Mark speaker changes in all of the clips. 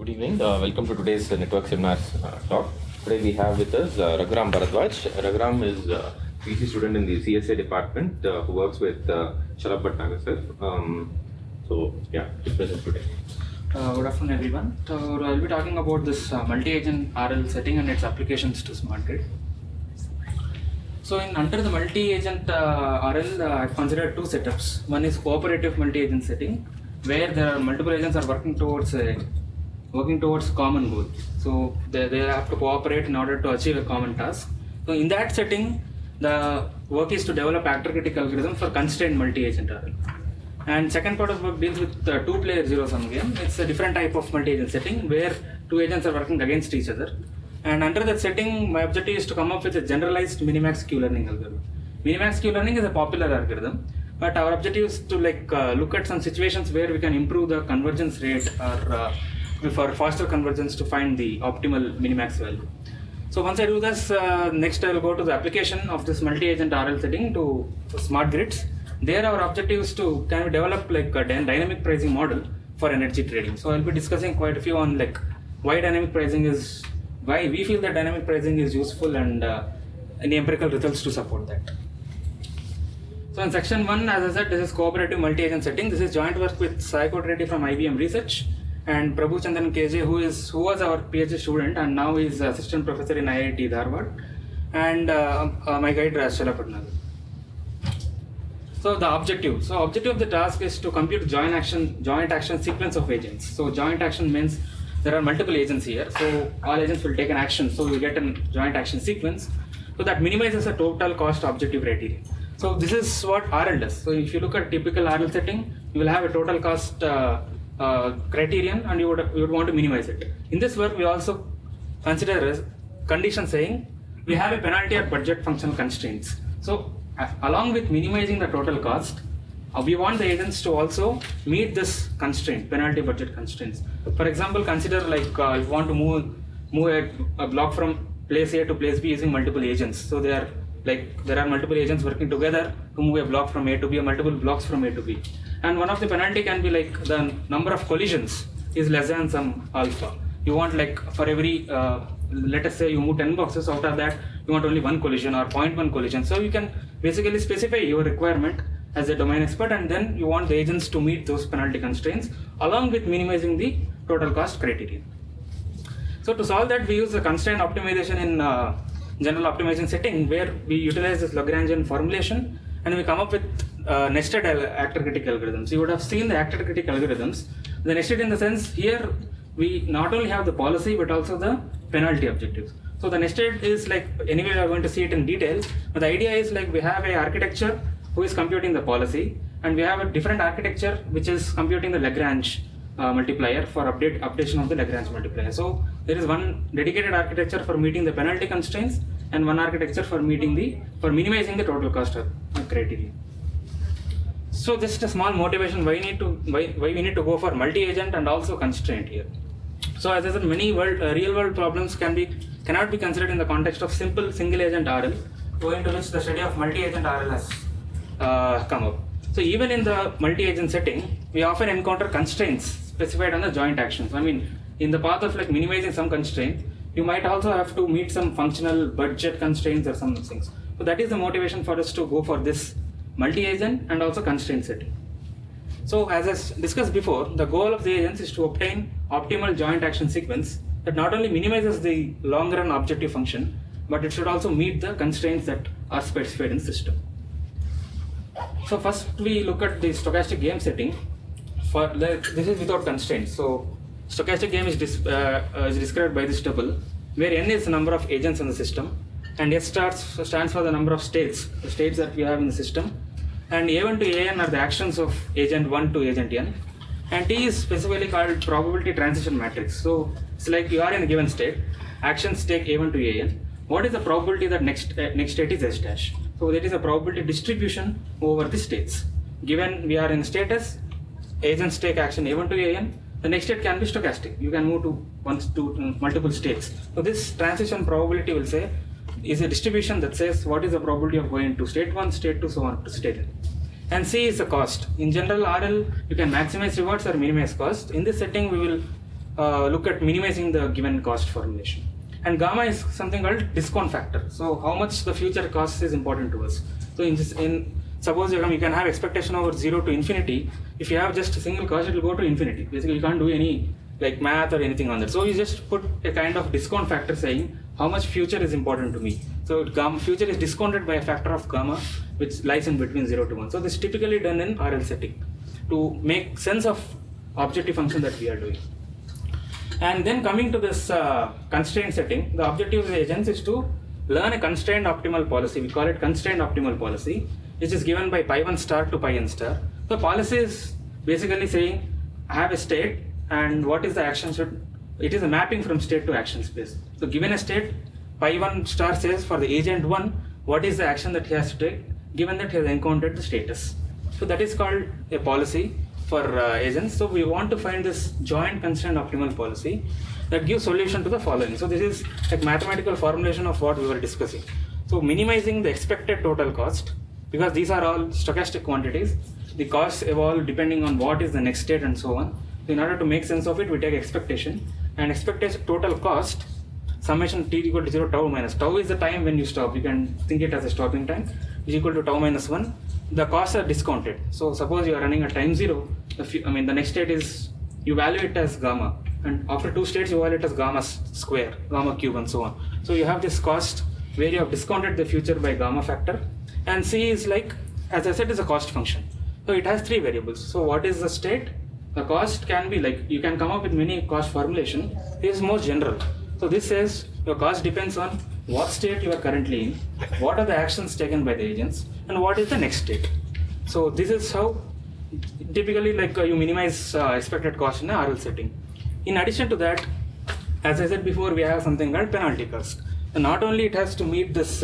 Speaker 1: Good evening. Welcome to today's network seminars talk. Today we have with us Raghuram Bharadwaj. Raghuram is a PhD student in the CSA department who works with Shalabh Bhatnagar sir. He's present today.
Speaker 2: Good afternoon, everyone. So I'll be talking about this multi-agent RL setting and its applications to smart grid. So under the multi-agent RL, I've considered two setups. One is cooperative multi-agent setting, where there are multiple agents are working towards common goal. So they have to cooperate in order to achieve a common task. So in that setting, the work is to develop actor-critic algorithm for constrained multi-agent RL. And second part of the work deals with two-player zero-sum game. It's a different type of multi-agent setting where two agents are working against each other. And under that setting, my objective is to come up with a generalized minimax Q-learning algorithm. Minimax Q-learning is a popular algorithm, but our objective is to look at some situations where we can improve the convergence rate or for faster convergence to find the optimal minimax value. So once I do this, next I will go to the application of this multi-agent RL setting to smart grids. There our objective is to kind of develop a dynamic pricing model for energy trading. So I'll be discussing quite a few on why we feel that dynamic pricing is useful and any empirical results to support that. So in section 1, as I said, this is cooperative multi-agent setting. This is joint work with Sai Kotreddy from IBM Research and Prabhu Chandran KJ, who was our PhD student and now is assistant professor in IIT Dharwad, and my guide Shalabh Bhatnagar. So the objective of the task is to compute joint action sequence of agents. So joint action means there are multiple agents here. So all agents will take an action. So you get a joint action sequence. So that minimizes the total cost objective criterion. So this is what RL does. So if you look at typical RL setting, you will have a total cost criterion and you would want to minimize it. In this work, we also consider a condition saying we have a penalty or budget functional constraints. So along with minimizing the total cost, we want the agents to also meet this constraint, penalty budget constraints. For example, consider if you want to move a block from place A to place B using multiple agents. So there are multiple agents working together to move a block from A to B or multiple blocks from A to B. And one of the penalty can be the number of collisions is less than some alpha. You want for every, let us say you move 10 boxes, out of that you want only one collision or 0.1 collision. So you can basically specify your requirement as a domain expert, and then you want the agents to meet those penalty constraints along with minimizing the total cost criterion. So to solve that, we use the constraint optimization in general optimization setting, where we utilize this Lagrangian formulation and we come up with nested actor-critic algorithms. You would have seen the actor-critic algorithms. The nested in the sense here we not only have the policy but also the penalty objectives. So the nested is anyway we are going to see it in detail, but the idea is we have a architecture who is computing the policy, and we have a different architecture which is computing the Lagrange multiplier for updation of the Lagrange multiplier. So there is one dedicated architecture for meeting the penalty constraints and one architecture for minimizing the total cost criteria. So just a small motivation why we need to go for multi-agent and also constraint here. So as I said, many real world problems cannot be considered in the context of simple single agent RL, owing to which the study of multi-agent RL has come up. So even in the multi-agent setting, we often encounter constraints specified on the joint actions. I mean, in the path of minimizing some constraint, you might also have to meet some functional budget constraints or some things. So that is the motivation for us to go for this multi-agent and also constraint setting. So as I discussed before, the goal of the agents is to obtain optimal joint action sequence that not only minimizes the long run objective function, but it should also meet the constraints that are specified in the system. So first we look at the stochastic game setting. This is without constraints. So stochastic game is described by this table, where n is the number of agents in the system, and S stands for the number of states, the states that we have in the system, and A1 to AN are the actions of agent 1 to agent n, and T is specifically called probability transition matrix. So it's you are in a given state, actions take A1 to AN. What is the probability that next state is S dash? So that is a probability distribution over the states. Given we are in status, agents take action A1 to AN, the next state can be stochastic. You can move to multiple states. So this transition probability will say is a distribution that says what is the probability of going to state 1, state 2, so on to state n. And C is the cost. In general RL, you can maximize rewards or minimize cost. In this setting, we will look at minimizing the given cost formulation. And gamma is something called discount factor. So how much the future cost is important to us. So suppose you can have expectation over 0 to infinity. If you have just a single cost, it will go to infinity. Basically, you can't do any like math or anything on that. So you just put a kind of discount factor saying how much future is important to me. So gamma future is discounted by a factor of gamma, which lies in between 0 to 1. So this is typically done in RL setting to make sense of objective function that we are doing. And then coming to this constraint setting, the objective of the agents is to learn a constrained optimal policy. We call it constrained optimal policy, which is given by pi 1 star to pi n star. The policy is basically saying I have a state and what is the action should, it is a mapping from state to action space. So given a state, pi 1 star says for the agent 1, what is the action that he has to take given that he has encountered the status. So that is called a policy for agents. So we want to find this joint constraint optimal policy that gives solution to the following. So this is like mathematical formulation of what we were discussing. So minimizing the expected total cost, because these are all stochastic quantities. The costs evolve depending on what is the next state and so on. So in order to make sense of it, we take expectation, and expectation total cost summation t equal to 0 tau minus. Tau is the time when you stop. You can think it as a stopping time, is equal to tau minus 1. The costs are discounted. So suppose you are running at time 0, the next state is, you value it as gamma, and after 2 states you value it as gamma square, gamma cube and so on. So you have this cost where you have discounted the future by gamma factor, and C is like, as I said, is a cost function. So it has 3 variables. So what is the state? The cost can be like, you can come up with many cost formulation. This is most general. So this says your cost depends on what state you are currently in, what are the actions taken by the agents, and what is the next state. So this is how typically you minimize expected cost in a RL setting. In addition to that, as I said before, we have something called penalty cost. And not only it has to meet this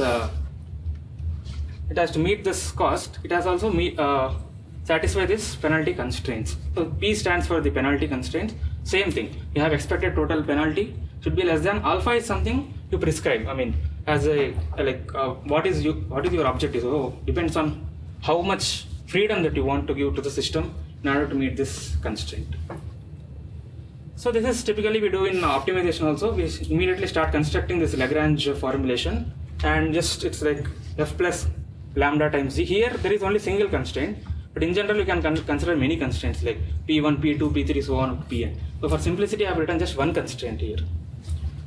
Speaker 2: cost, it has also satisfy this penalty constraints. So P stands for the penalty constraints. Same thing. You have expected total penalty should be less than alpha is something you prescribe. As a what is your objective? So depends on how much freedom that you want to give to the system in order to meet this constraint. So this is typically we do in optimization also. We immediately start constructing this Lagrange formulation, and just it's like f plus lambda times z. Here there is only single constraint, but in general you can consider many constraints like p1, p2, p3, so on, pn. So for simplicity I have written just one constraint here.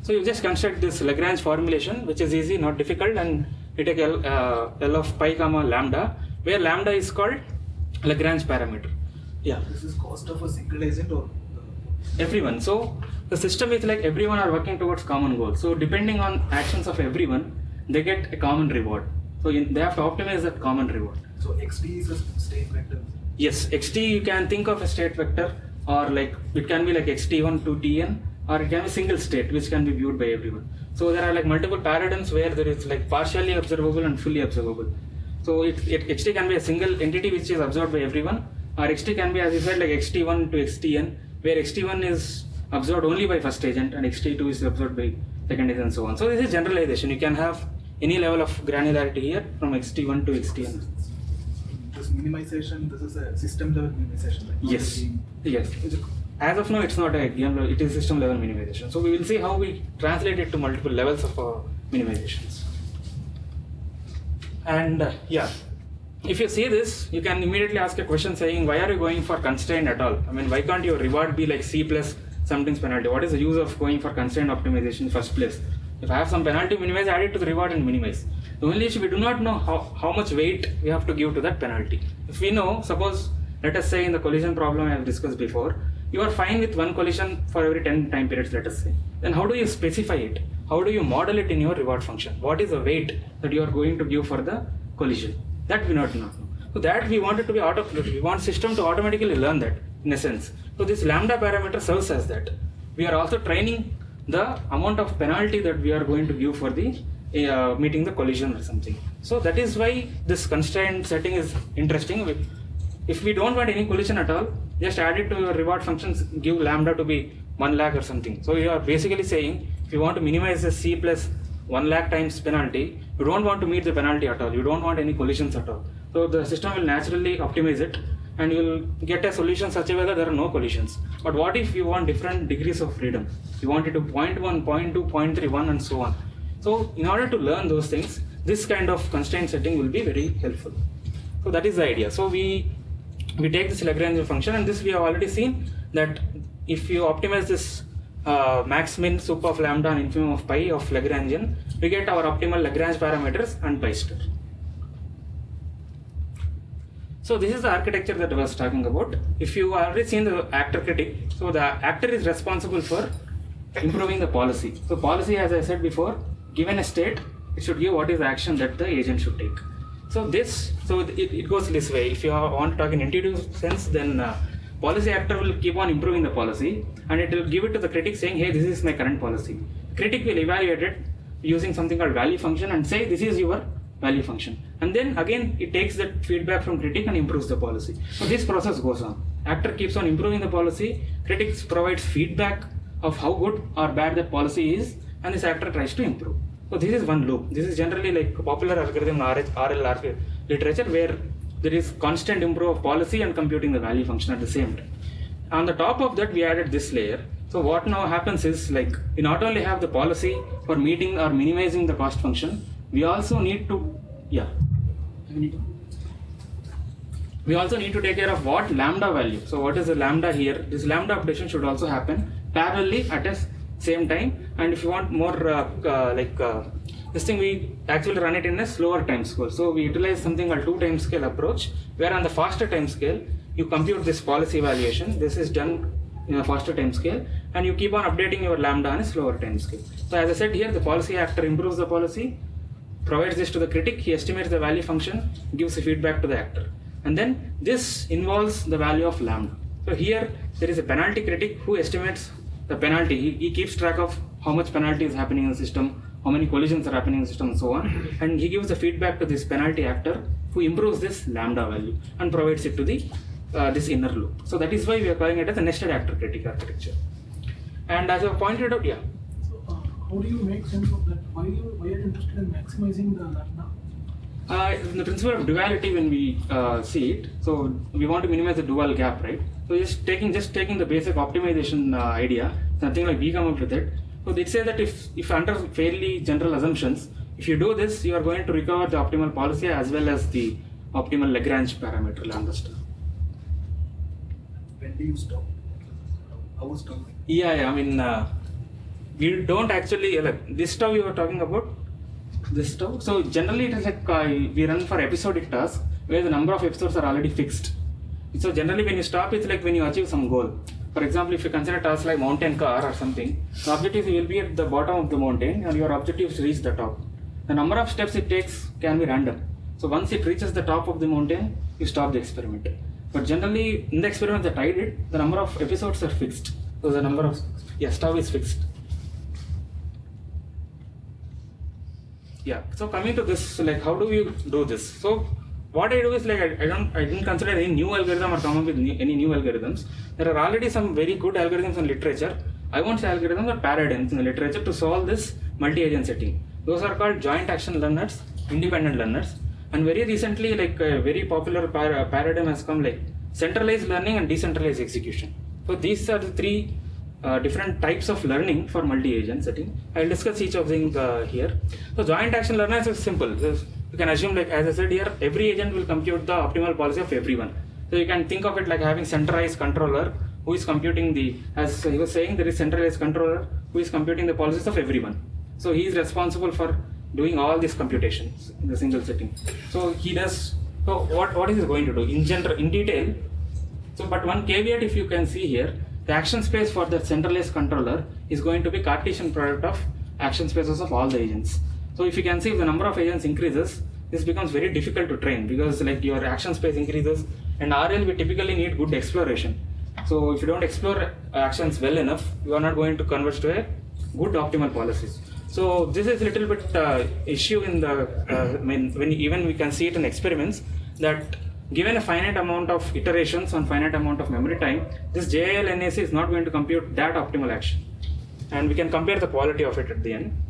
Speaker 2: So you just construct this Lagrange formulation, which is easy, not difficult, and you take L of pi comma lambda, where lambda is called Lagrange parameter. Yeah.
Speaker 3: This is cost of a single agent or
Speaker 2: everyone. So the system is like everyone are working towards common goals. So depending on actions of everyone, they get a common reward. So they have to optimize that common reward.
Speaker 3: So xt is a state vector.
Speaker 2: Yes, xt you can think of a state vector, or like it can be like xt1 to tn, or it can be single state which can be viewed by everyone. So there are like multiple paradigms where there is like partially observable and fully observable. So xt can be a single entity which is observed by everyone, or xt can be, as you said, like xt1 to xtn, where xt1 is observed only by first agent and xt2 is observed by second agent and so on. So this is generalization. You can have any level of granularity here from xt1 to xtn.
Speaker 3: This minimization, this is a system level minimization, right?
Speaker 2: Yes. Yes. As of now, it's not a game level, it is system level minimization. So we will see how we translate it to multiple levels of minimizations. And if you see this, you can immediately ask a question saying, why are you going for constraint at all? Why can't your reward be like C plus something's penalty? What is the use of going for constraint optimization in first place? If I have some penalty, minimize, add it to the reward and minimize. The only issue, we do not know how much weight we have to give to that penalty. If we know, suppose, let us say in the collision problem I have discussed before, you are fine with one collision for every 10 time periods, let us say. Then how do you specify it? How do you model it in your reward function? What is the weight that you are going to give for the collision? That we not know. So that we want it to be we want system to automatically learn that in a sense. So this lambda parameter serves as that. We are also training the amount of penalty that we are going to give for the meeting the collision or something. So that is why this constraint setting is interesting. If we don't want any collision at all, just add it to your reward functions, give lambda to be 1 lakh or something. So you are basically saying, if you want to minimize the C plus 1 lakh times penalty, you don't want to meet the penalty at all. You don't want any collisions at all. So the system will naturally optimize it and you will get a solution such a way that there are no collisions. But what if you want different degrees of freedom? You want it to 0.1, 0.2, 0.31 and so on. So in order to learn those things, this kind of constraint setting will be very helpful. So that is the idea. So we take this Lagrangian function, and this we have already seen that if you optimize this max min sup of lambda and infimum of pi of Lagrangian, we get our optimal Lagrange parameters and pi star. So this is the architecture that I was talking about. If you already seen the actor critic, so the actor is responsible for improving the policy. So policy, as I said before, given a state, it should give what is the action that the agent should take. So it goes this way. If you want to talk in intuitive sense, then policy actor will keep on improving the policy, and it will give it to the critic saying, hey, this is my current policy. Critic will evaluate it using something called value function and say, this is your value function. And then again, it takes that feedback from critic and improves the policy. So this process goes on. Actor keeps on improving the policy, critics provides feedback of how good or bad that policy is, and this actor tries to improve. So this is one loop. This is generally like a popular algorithm in RL literature, where there is constant improve of policy and computing the value function at the same time. On the top of that, we added this layer. So what now happens is, like, we not only have the policy for meeting or minimizing the cost function, we also need to, we also need to take care of what lambda value. So what is the lambda here? This lambda updation should also happen parallelly at a same time. And if you want more this thing, we actually run it in a slower time scale. So we utilize something called 2 time scale approach, where on the faster time scale, you compute this policy evaluation. This is done in a faster time scale, and you keep on updating your lambda on a slower time scale. So as I said here, the policy actor improves the policy, provides this to the critic, he estimates the value function, gives the feedback to the actor. And then this involves the value of lambda. So here there is a penalty critic who estimates the penalty. He keeps track of how much penalty is happening in the system, how many collisions are happening in the system, and so on. And he gives the feedback to this penalty actor who improves this lambda value and provides it to the this inner loop. So that is why we are calling it as a nested actor critic architecture. And as I pointed out,
Speaker 3: So how do you make sense of that? Why are you interested in maximizing the lambda?
Speaker 2: The principle of duality, when we see it, so we want to minimize the dual gap, right? So just taking the basic optimization idea, something like we come up with it. So they say that if under fairly general assumptions, if you do this, you are going to recover the optimal policy as well as the optimal Lagrange parameter lambda star.
Speaker 3: When do you stop? How is stopping?
Speaker 2: I mean, we don't actually, like this stuff you were talking about, this stuff. So generally it is like we run for episodic tasks where the number of episodes are already fixed. So generally when you stop, it's like when you achieve some goal. For example, if you consider tasks like mountain car or something, the objective will be at the bottom of the mountain and your objective is to reach the top. The number of steps it takes can be random. So once it reaches the top of the mountain, you stop the experiment. But generally in the experiment that I did, the number of episodes are fixed. So the number of stuff is fixed. So coming to this, like how do you do this? So what I do is, like, I didn't consider any new algorithm or come up with any new algorithms. There are already some very good algorithms in literature. I won't say algorithms, but paradigms in the literature to solve this multi-agent setting. Those are called joint action learners, independent learners. And very recently, like a very popular paradigm has come, like centralized learning and decentralized execution. So these are the 3 different types of learning for multi-agent setting. I'll discuss each of them here. So joint action learners is simple. You can assume, like as I said here, every agent will compute the optimal policy of everyone. So you can think of it like having centralized controller who is computing as he was saying, there is centralized controller who is computing the policies of everyone. So he is responsible for doing all these computations in the single setting. So he does. So what is he going to do in detail? So but one caveat, if you can see here, the action space for the centralized controller is going to be Cartesian product of action spaces of all the agents. So if you can see, if the number of agents increases, this becomes very difficult to train because like your action space increases, and RL we typically need good exploration. So if you don't explore actions well enough, you are not going to converge to a good optimal policies. So this is a little bit issue in the when even we can see it in experiments that given a finite amount of iterations on finite amount of memory time, this JIL NAC is not going to compute that optimal action, and we can compare the quality of it at the end.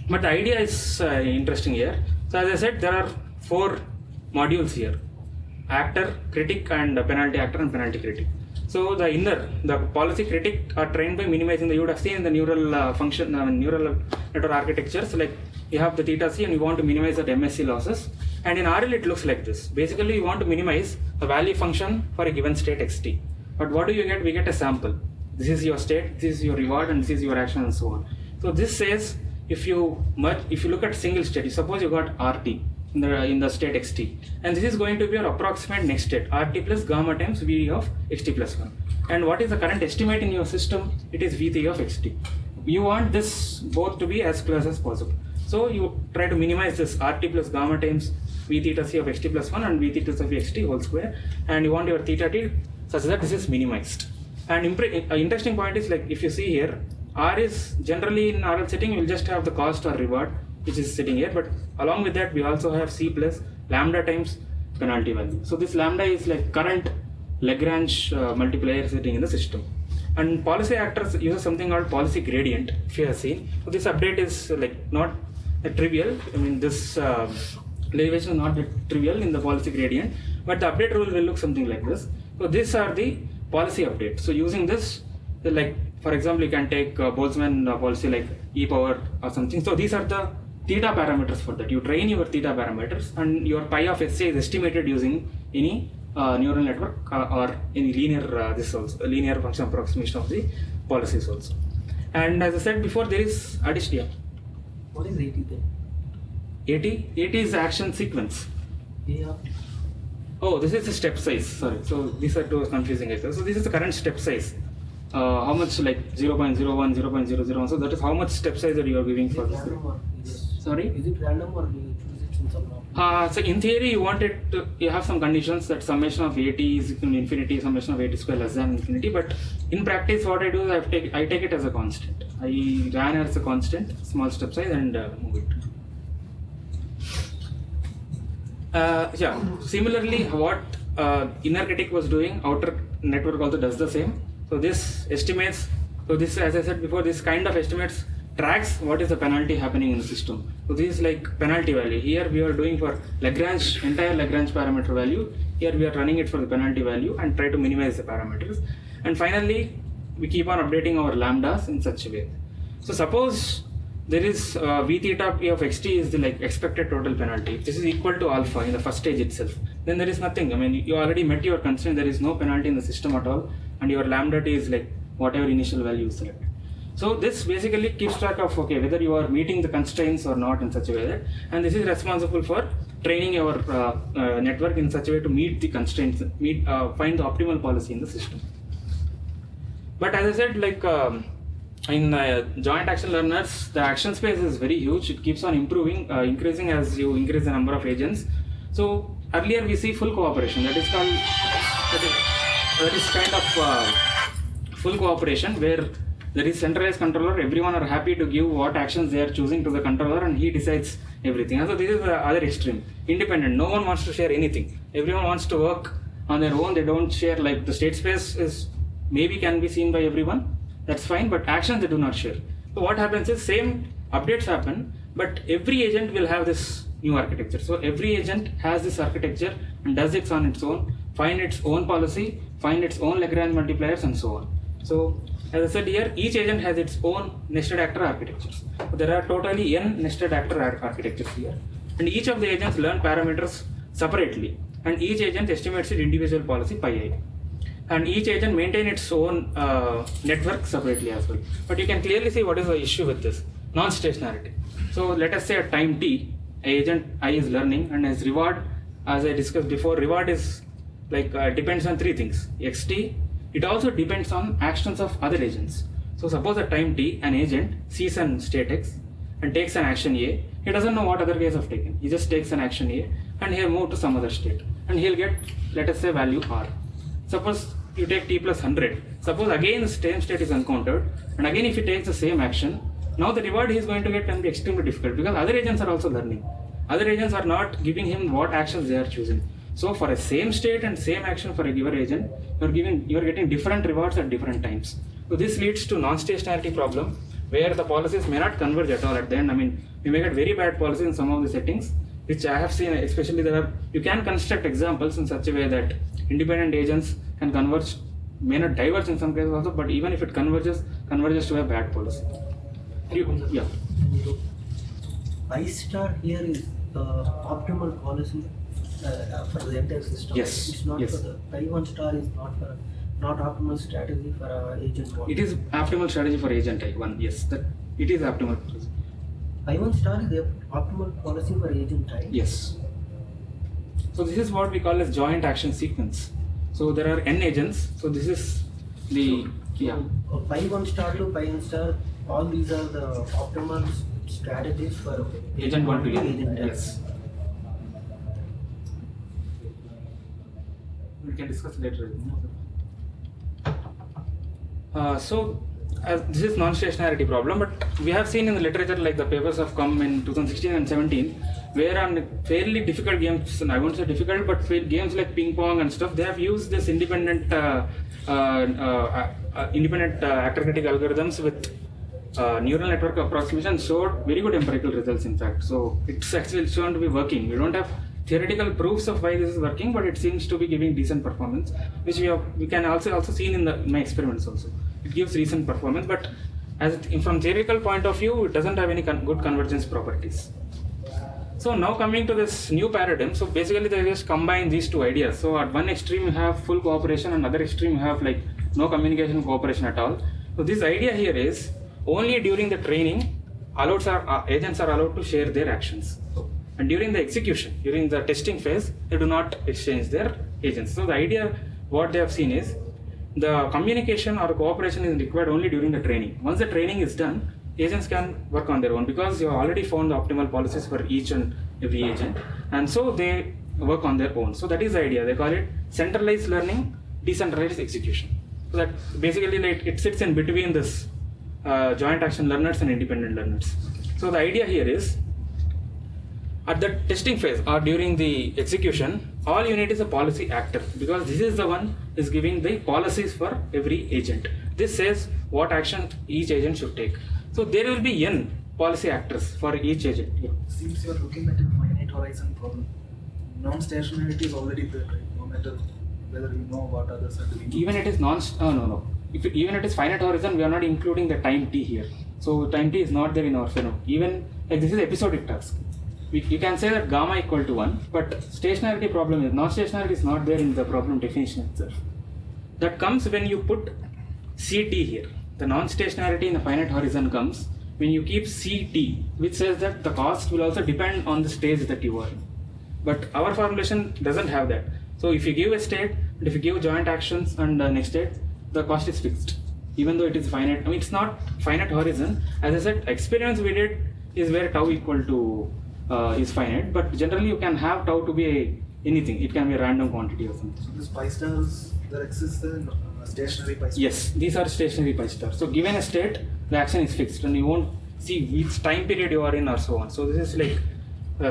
Speaker 2: But the idea is interesting here. So as I said, there are 4 modules here. actor, critic, and penalty actor and penalty critic. So the policy critic are trained by minimizing you would have seen in the neural neural network architectures, like you have the theta c and you want to minimize that MSC losses. And in RL it looks like this. Basically you want to minimize the value function for a given state xt. But what do you get? We get a sample. This is your state, this is your reward, and this is your action, and so on. So this says if you look at single state, suppose you got RT in the state xt, and this is going to be your approximate next state, RT plus gamma times VD of xt plus 1. And what is the current estimate in your system? It is V3 of xt. You want this both to be as close as possible. So you try to minimize this RT plus gamma times V theta c of xt plus 1 and V theta c of xt whole square, and you want your theta t such that this is minimized. And interesting point is, like, if you see here, R is generally in RL setting, you will just have the cost or reward which is sitting here, but along with that we also have C plus lambda times penalty value. So this lambda is like current Lagrange multiplier sitting in the system. And policy actors uses something called policy gradient, if you have seen. So this update is like not trivial. I mean, this derivation is not trivial in the policy gradient, but the update rule will look something like this. So these are the policy updates. So using this, like for example, you can take Boltzmann policy like e power or something. So these are the theta parameters for that. You train your theta parameters, and your pi of SC is estimated using any neural network or any linear function approximation of the policies also. And as I said before, there is addition.
Speaker 4: What is AT then?
Speaker 2: AT is action sequence.
Speaker 4: Yeah.
Speaker 2: Oh, this is the step size. Sorry. So these are two confusing examples. So this is the current step size. How much, like 0.01, 0.001. So that is how much step size that you are giving for this. Sorry?
Speaker 4: Is it random or you choose it in some norm?
Speaker 2: So in theory, you have some conditions that summation of AT is infinity, summation of AT square less than infinity. But in practice, what I do is I take it as a constant. I ran as a constant, small step size, and move it. Similarly, what inner critic was doing, outer network also does the same. So this estimates, so this, as I said before, this kind of estimates tracks what is the penalty happening in the system. So this is like penalty value. Here we are doing for Lagrange, entire Lagrange parameter value. Here we are running it for the penalty value and try to minimize the parameters. And finally, we keep on updating our lambdas in such a way. So suppose there is V theta P of xt is the like expected total penalty. If this is equal to alpha in the first stage itself, then there is nothing. I mean, you already met your constraint. There is no penalty in the system at all, and your lambda t is like whatever initial value you select. So this basically keeps track of whether you are meeting the constraints or not in such a way that, and this is responsible for training your network in such a way to meet the constraints, find the optimal policy in the system. But as I said, like in joint action learners, the action space is very huge. It keeps on increasing as you increase the number of agents. So earlier we see full cooperation. That is kind of full cooperation, where there is centralized controller. Everyone are happy to give what actions they are choosing to the controller, and he decides everything. And so this is the other extreme. Independent. No one wants to share anything. Everyone wants to work on their own. They don't share. Like the state space is maybe can be seen by everyone. That's fine, but actions they do not share. So what happens is same updates happen, but every agent will have this new architecture. So every agent has this architecture and does it on its own, find its own policy, find its own Lagrange multipliers, and so on. So as I said here, each agent has its own nested actor architectures. So there are totally n nested actor architectures here, and each of the agents learn parameters separately, and each agent estimates its individual policy pi I. And each agent maintain its own network separately as well. But you can clearly see what is the issue with this non-stationarity. So let us say at time t, agent I is learning, and as reward, as I discussed before, reward is like depends on three things. xt, it also depends on actions of other agents. So suppose at time t, an agent sees an state x and takes an action A. He doesn't know what other ways have taken. He just takes an action A and he'll move to some other state, and he'll get, let us say, value r. Suppose you take t plus 100. Suppose again the same state is encountered, and again if he takes the same action, now the reward he is going to get can be extremely difficult, because other agents are also learning. Other agents are not giving him what actions they are choosing. So for a same state and same action for a given agent, you are getting different rewards at different times. So this leads to non-stationarity problem, where the policies may not converge at all at the end. I mean, we may get very bad policies in some of the settings, which I have seen, especially you can construct examples in such a way that independent agents can converge, may not diverge in some cases also, but even if it converges to a bad policy. Yeah.
Speaker 4: I star here is the optimal policy for the entire system.
Speaker 2: Yes,
Speaker 4: It's not
Speaker 2: yes.
Speaker 4: for the I1 star is not optimal strategy for agent 1.
Speaker 2: It is optimal strategy for agent I1. Yes, that it is optimal.
Speaker 4: I1 star is the optimal policy for agent I.
Speaker 2: Yes. So this is what we call as joint action sequence. So there are n agents. So this is the
Speaker 4: Pi 1 star to pi n star, all these are the optimal strategies for
Speaker 2: agent 1 to
Speaker 4: agent I.
Speaker 2: Yes. We can discuss later. This is non-stationarity problem, but we have seen in the literature, like the papers have come in 2016 and 17, where on fairly difficult games, and I won't say difficult, but games like ping pong and stuff, they have used this independent actor-critic algorithms with neural network approximation, showed very good empirical results, in fact. So it's actually shown to be working. We don't have theoretical proofs of why this is working, but it seems to be giving decent performance, which we can also seen in my experiments also. It gives decent performance, but from theoretical point of view, it doesn't have any good convergence properties. So now coming to this new paradigm, so basically they just combine these two ideas. So at one extreme you have full cooperation, and other extreme you have like no communication cooperation at all. So this idea here is only during the training, agents are allowed to share their actions. And during the execution, during the testing phase, they do not exchange their agents. So the idea, what they have seen is, the communication or cooperation is required only during the training. Once the training is done, agents can work on their own, because you have already found the optimal policies for each and every agent, and so they work on their own. So that is the idea. They call it centralized learning, decentralized execution. So that basically it sits in between this joint action learners and independent learners. So the idea here is, at the testing phase or during the execution, all you need is a policy actor, because this is the one is giving the policies for every agent. This says what action each agent should take. So there will be n policy actors for each agent. Yeah.
Speaker 5: Seems you are looking at a finite horizon problem. Non-stationarity is already there, right? No matter whether you know what others are doing.
Speaker 2: Even it is no. Even it is finite horizon, we are not including the time t here. So time t is not there in our phenomenon. Even like this is episodic task. You can say that gamma equal to 1, but stationarity problem is, non-stationarity is not there in the problem definition itself. That comes when you put Ct here. The non-stationarity in the finite horizon comes when you keep Ct, which says that the cost will also depend on the stage that you are in. But our formulation doesn't have that. So if you give a state, and if you give joint actions and the next state, the cost is fixed, even though it is finite. I mean, it's not finite horizon. As I said, experiments we did is where tau equal to is finite, but generally you can have tau to be anything. It can be a random quantity or something.
Speaker 5: So this pi stars, there exists a stationary pi star.
Speaker 2: Yes, these are stationary pi stars. So given a state, the action is fixed, and you won't see which time period you are in or so on. So this is like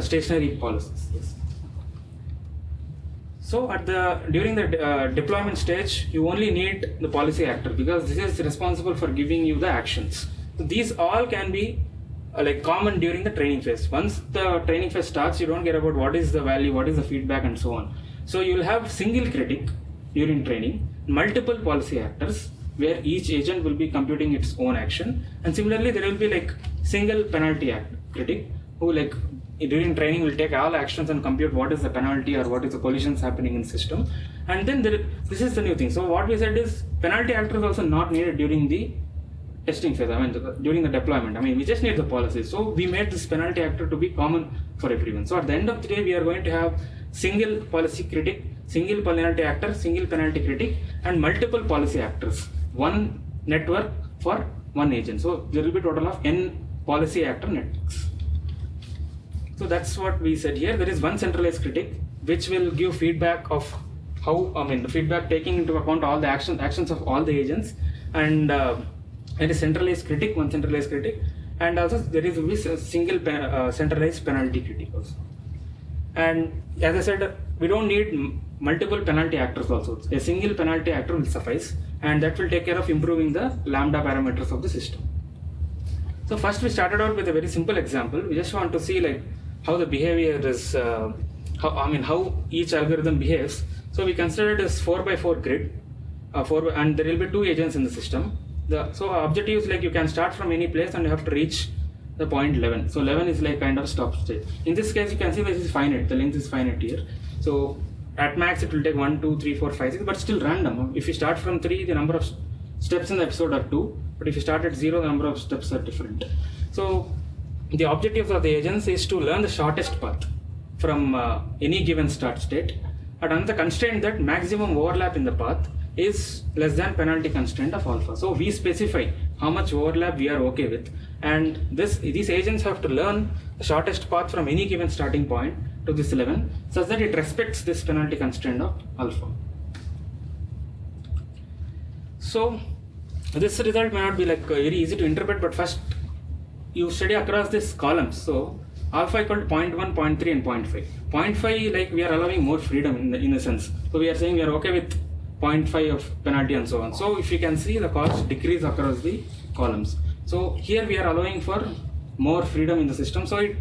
Speaker 2: stationary policies. Yes. So during the deployment stage, you only need the policy actor, because this is responsible for giving you the actions. So these all can be like common during the training phase. Once the training phase starts, you don't care about what is the value, what is the feedback, and so on. So you will have single critic during training, multiple policy actors, where each agent will be computing its own action, and similarly there will be like single penalty critic who like during training will take all actions and compute what is the penalty or what is the collisions happening in system. And then this is the new thing. So what we said is penalty actor is also not needed during the testing phase, during the deployment. We just need the policy. So we made this penalty actor to be common for everyone. So at the end of the day, we are going to have single policy critic, single penalty actor, single penalty critic, and multiple policy actors. One network for one agent. So there will be a total of n policy actor networks. So that's what we said here. There is one centralized critic which will give feedback of how, the feedback taking into account all the actions of all the agents, and there is centralized critic, one centralized critic, and also there is a single centralized penalty critic also. And as I said, we don't need multiple penalty actors also. A single penalty actor will suffice, and that will take care of improving the lambda parameters of the system. So first we started out with a very simple example. We just want to see like how the behavior is, how each algorithm behaves. So we consider it as 4x4 grid, and there will be 2 agents in the system. So our objective is like you can start from any place and you have to reach the point 11. So 11 is like kind of stop state. In this case, you can see this is finite. The length is finite here. So at max it will take 1, 2, 3, 4, 5, 6, but still random. If you start from 3, the number of steps in the episode are 2, but if you start at 0, the number of steps are different. So the objective of the agents is to learn the shortest path from any given start state, and another constraint that maximum overlap in the path is less than penalty constraint of alpha. So we specify how much overlap we are okay with, and these agents have to learn the shortest path from any given starting point to this 11 such that it respects this penalty constraint of alpha. So this result may not be like very easy to interpret, but first you study across these columns. So alpha equal to 0.1, 0.3 and 0.5. 0.5, like we are allowing more freedom in a sense. So we are saying we are okay with 0.5 of penalty and so on. So if you can see, the cost decrease across the columns. So here we are allowing for more freedom in the system. So it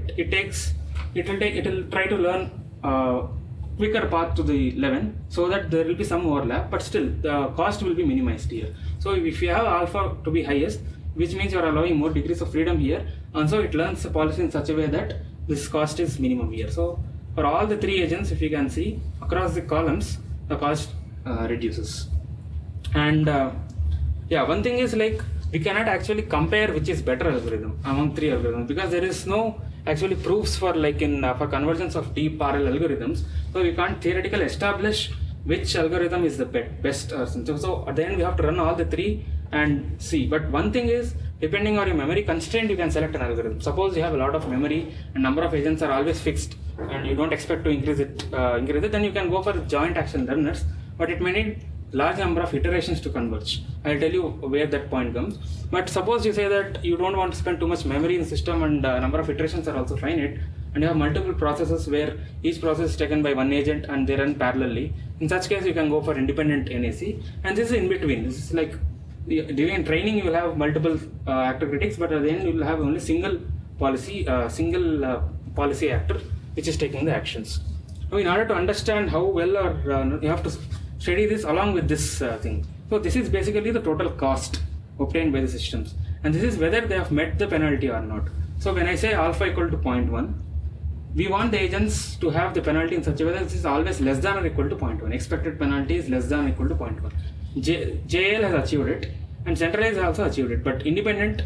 Speaker 2: will try to learn quicker path to the 11 so that there will be some overlap, but still the cost will be minimized here. So if you have alpha to be highest, which means you are allowing more degrees of freedom here, and so it learns the policy in such a way that this cost is minimum here. So for all the 3 agents, if you can see across the columns, the cost reduces. And one thing is like we cannot actually compare which is better algorithm among 3 algorithms, because there is no actually proofs for like for convergence of deep parallel algorithms. So we can't theoretically establish which algorithm is the best or something. So at the end we have to run all the 3 and see. But one thing is, depending on your memory constraint, you can select an algorithm. Suppose you have a lot of memory and number of agents are always fixed and you don't expect to increase it, then you can go for joint action learners, but it may need large number of iterations to converge. I'll tell you where that point comes. But suppose you say that you don't want to spend too much memory in the system and number of iterations are also finite, and you have multiple processes where each process is taken by one agent and they run parallelly. In such case, you can go for independent NAC, and this is in between. This is like during training you will have multiple actor critics, but at the end you will have only single policy actor which is taking the actions. Now, in order to understand how well or you have to study this along with this thing. So this is basically the total cost obtained by the systems, and this is whether they have met the penalty or not. So when I say alpha equal to 0.1, we want the agents to have the penalty in such a way that this is always less than or equal to 0.1. Expected penalty is less than or equal to 0.1. JL has achieved it, and centralized has also achieved it, but independent,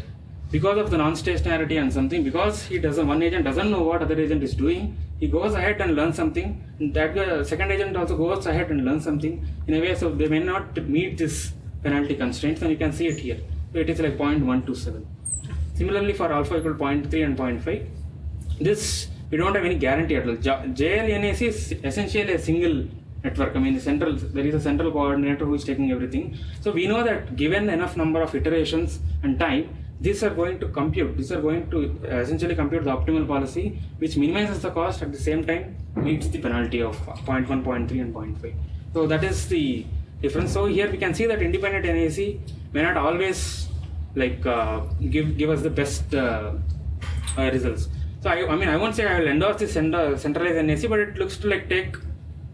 Speaker 2: because of the non-stationarity and something, because one agent doesn't know what other agent is doing, he goes ahead and learns something, and that second agent also goes ahead and learns something in a way, so they may not meet this penalty constraints, and you can see it here. So it is like 0.127. Similarly for alpha equal to 0.3 and 0.5, this we don't have any guarantee at all. JLNAC is essentially a single network. I mean, there is a central coordinator who is taking everything. So we know that given enough number of iterations and time, these are going to compute. These are going to essentially compute the optimal policy, which minimizes the cost at the same time meets the penalty of 0.1, 0.3 and 0.5. So that is the difference. So here we can see that independent NAC may not always like give us the best results. So I won't say I will endorse this centralized NAC, but it looks to like take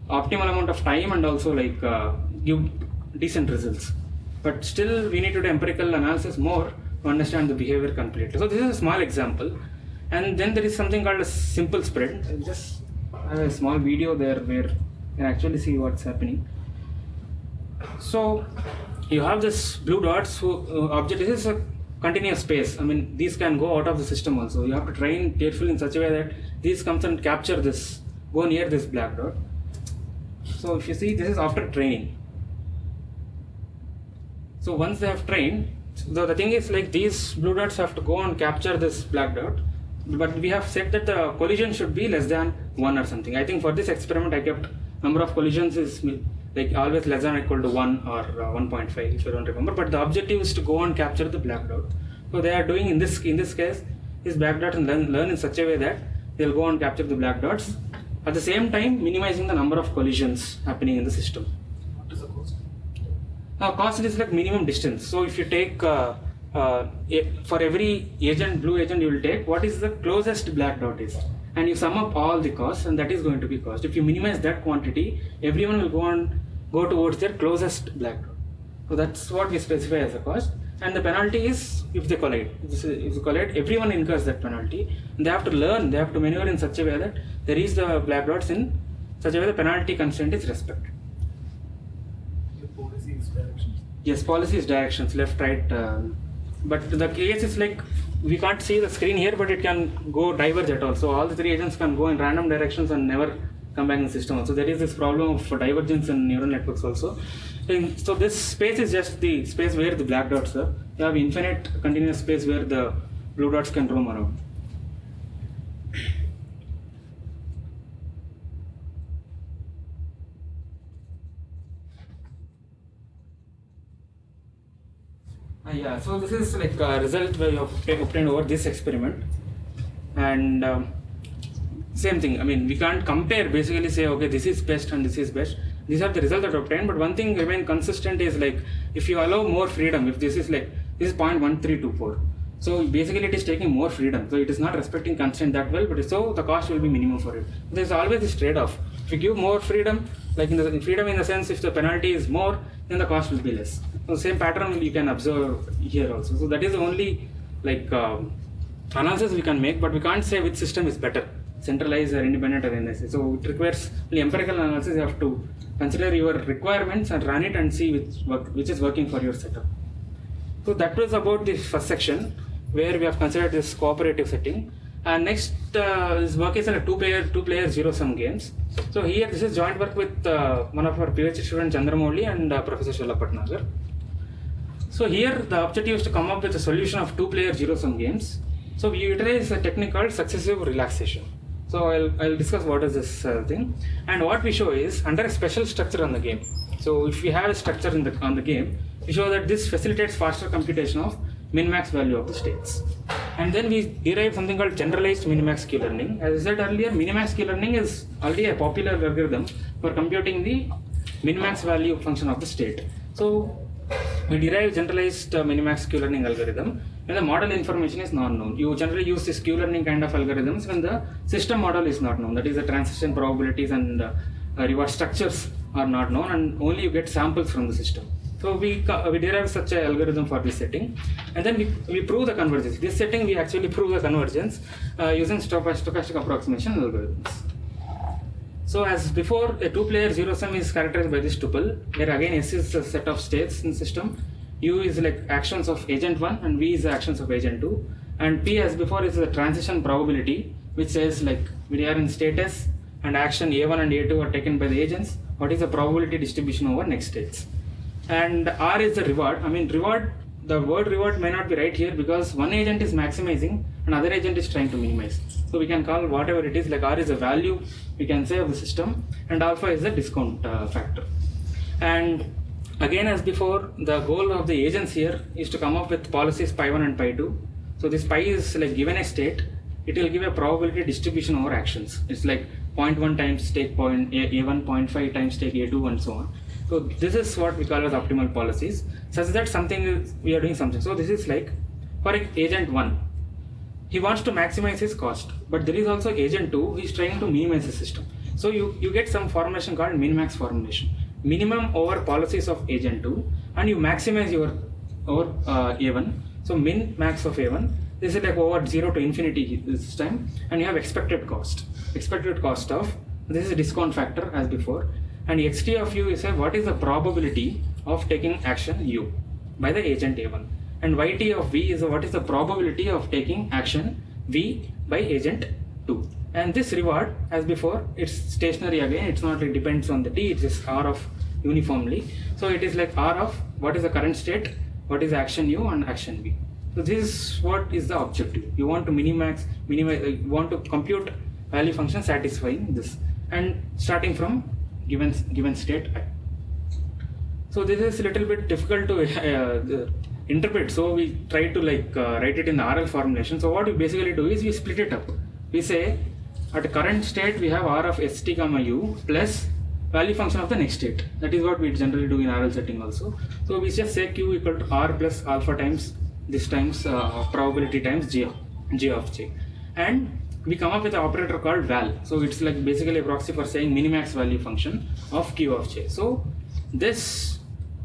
Speaker 2: optimal amount of time and also like give decent results. But still we need to do empirical analysis more to understand the behavior completely. So this is a small example, and then there is something called a simple spread. I'll just have a small video there where you can actually see what's happening. So you have this blue dots object. This is a continuous space. I mean, these can go out of the system also. You have to train carefully in such a way that these comes and capture this, go near this black dot. So if you see, this is after training. So once they have trained, the thing is like these blue dots have to go and capture this black dot, but we have said that the collision should be less than 1 or something. I think for this experiment I kept number of collisions is like always less than or equal to 1 or 1.5 if you don't remember, but the objective is to go and capture the black dot. So they are doing in this case is black dot and learn in such a way that they'll go and capture the black dots, at the same time minimizing the number of collisions happening in the system.
Speaker 5: What is the cost?
Speaker 2: Cost is like minimum distance. So if you take for every agent, blue agent, you will take what is the closest black dot is, and you sum up all the costs, and that is going to be cost. If you minimize that quantity, everyone will go towards their closest black dot. So that's what we specify as a cost. And the penalty is if they collide. If they collide, everyone incurs that penalty. And they have to learn, they have to maneuver in such a way that they reach the black dots in such a way the penalty constraint is respected.
Speaker 5: The policy is directions.
Speaker 2: Yes, policy is directions, left, right. But the case is like, we can't see the screen here, but it can go diverge at all. So all the three agents can go in random directions and never come back in the system. So there is this problem of divergence in neural networks also. So this space is just the space where the black dots are. You have infinite continuous space where the blue dots can roam around. Yeah, so this is like a result we have obtained over this experiment. And same thing, I mean, we can't compare, basically say, okay, this is best and this is best. These are the results that are obtained, but one thing remain consistent is like, if you allow more freedom, if this is 0.1324. So basically it is taking more freedom. So it is not respecting constraint that well, but so the cost will be minimum for it. There's always this trade-off. If you give more freedom, like freedom in the sense if the penalty is more, then the cost will be less. So the same pattern you can observe here also. So that is the only analysis we can make, but we can't say which system is better, centralized or independent or NSA. So it requires only empirical analysis. You have to consider your requirements and run it and see which is working for your setup. So that was about the first section where we have considered this cooperative setting. And next, this work is in a two-player zero-sum games. So here, this is joint work with one of our PhD students, Chandramouli, and Professor Shalabh Bhatnagar. So here, the objective is to come up with a solution of two-player zero-sum games. So we utilize a technique called successive relaxation. So I'll discuss what is this thing. And what we show is under a special structure on the game. So if we have a structure on the game, we show that this facilitates faster computation of min-max value of the states. And then we derive something called generalized min-max Q-learning. As I said earlier, min-max Q-learning is already a popular algorithm for computing the min-max value function of the state. So we derive generalized min-max Q-learning algorithm when the model information is not known. You generally use this Q-learning kind of algorithms when the system model is not known. That is, the transition probabilities and reward structures are not known, and only you get samples from the system. So we derive such an algorithm for this setting, and then we prove the convergence. This setting we actually prove the convergence using stochastic approximation algorithms. So as before, a two-player zero-sum is characterized by this tuple, where again S is a set of states in the system, U is like actions of agent 1 and V is the actions of agent 2, and P as before is the transition probability, which says like we are in state S and action A1 and A2 are taken by the agents, what is the probability distribution over next states. And R is the reward. I mean, the word reward may not be right here because one agent is maximizing and other agent is trying to minimize. So we can call whatever it is, like R is a value we can say of the system, and alpha is the discount factor. And again, as before, the goal of the agents here is to come up with policies pi1 and pi2. So this pi is like given a state, it will give a probability distribution over actions. It's like 0.1 times take point A1, 0.5 times take A2, and so on. So this is what we call as optimal policies, such that we are doing something. So this is like for agent 1, he wants to maximize his cost, but there is also agent 2 who is trying to minimize the system. So you get some formulation called min-max formulation, minimum over policies of agent 2, and you maximize your over A1. So min-max of A1, this is like over 0 to infinity this time, and you have expected cost of, this is a discount factor as before. And xt of u is what is the probability of taking action u by the agent A1, and yt of v is what is the probability of taking action v by agent 2. And this reward, as before, it's stationary again, it's not, it depends on the t, it's just r of uniformly. So it is like r of what is the current state, what is action u and action v. So this is what is the objective. You want to minimize, you want to compute value function satisfying this, and starting from given state I. So this is a little bit difficult to interpret, so we try to write it in the RL formulation. So what we basically do is we split it up. We say at the current state we have r of st comma u plus value function of the next state. That is what we generally do in RL setting also. So we just say q equal to r plus alpha times this times probability times g of j, and we come up with an operator called val. So it's like basically a proxy for saying minimax value function of q of j. So this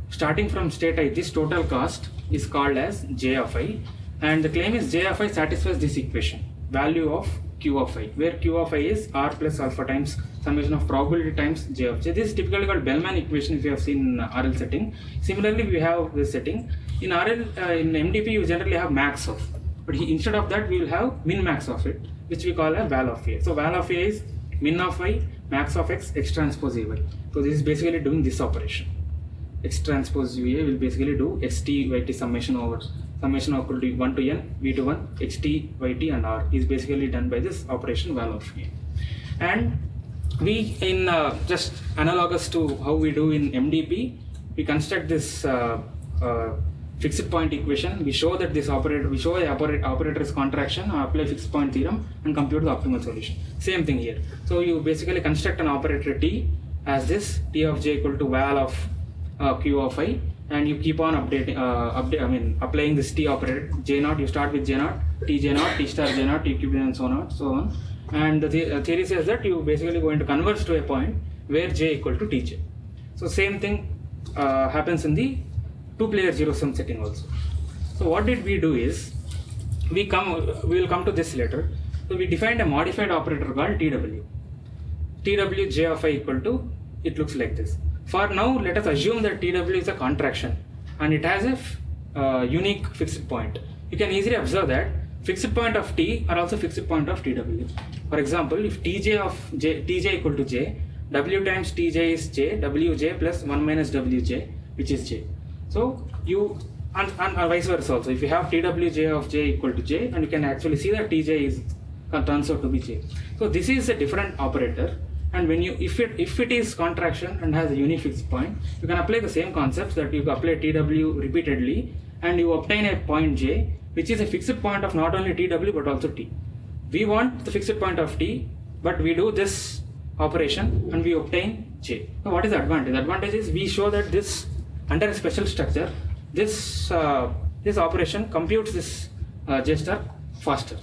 Speaker 2: starting from state I, this total cost is called as j of I, and the claim is j of I satisfies this equation, value of q of I, where q of I is r plus alpha times summation of probability times j of j. This is typically called Bellman equation if you have seen in RL setting. Similarly, we have this setting. In RL, in MDP, you generally have max of, but instead of that, we will have min max of it, which we call a val of A. So val of A is min of I, max of x, x transpose A y. So this is basically doing this operation. X transpose A will basically do xt yt summation over summation of equal to 1 to n, v to 1, xt, yt and r is basically done by this operation val of A. And we, in just analogous to how we do in MDP, we construct this fixed point equation. We show that this operator, we show the operator's contraction, apply fixed point theorem and compute the optimal solution. Same thing here. So you basically construct an operator t as this t of j equal to val of q of I, and you keep on applying this t operator j naught. You start with j naught, t j naught, t star j naught, t cube and so on. And the theory says that you basically going to converge to a point where j equal to tj. So same thing happens in the two-player zero-sum setting also. So what did we do is, we will come to this later. So we defined a modified operator called TW. TW j of I equal to, it looks like this. For now, let us assume that TW is a contraction and it has a unique fixed point. You can easily observe that fixed point of T are also fixed point of TW. For example, if Tj equal to J, W times Tj is J, Wj plus 1 minus Wj, which is J. So you, and vice versa also, if you have Twj of J equal to J, and you can actually see that Tj turns out to be J. So this is a different operator, and when you, if it is contraction and has a unique fixed point, you can apply the same concepts that you apply Tw repeatedly, and you obtain a point J, which is a fixed point of not only Tw but also T. We want the fixed point of T, but we do this operation and we obtain J. Now what is the advantage? The advantage is we show that this, under a special structure, this operation computes this J star faster.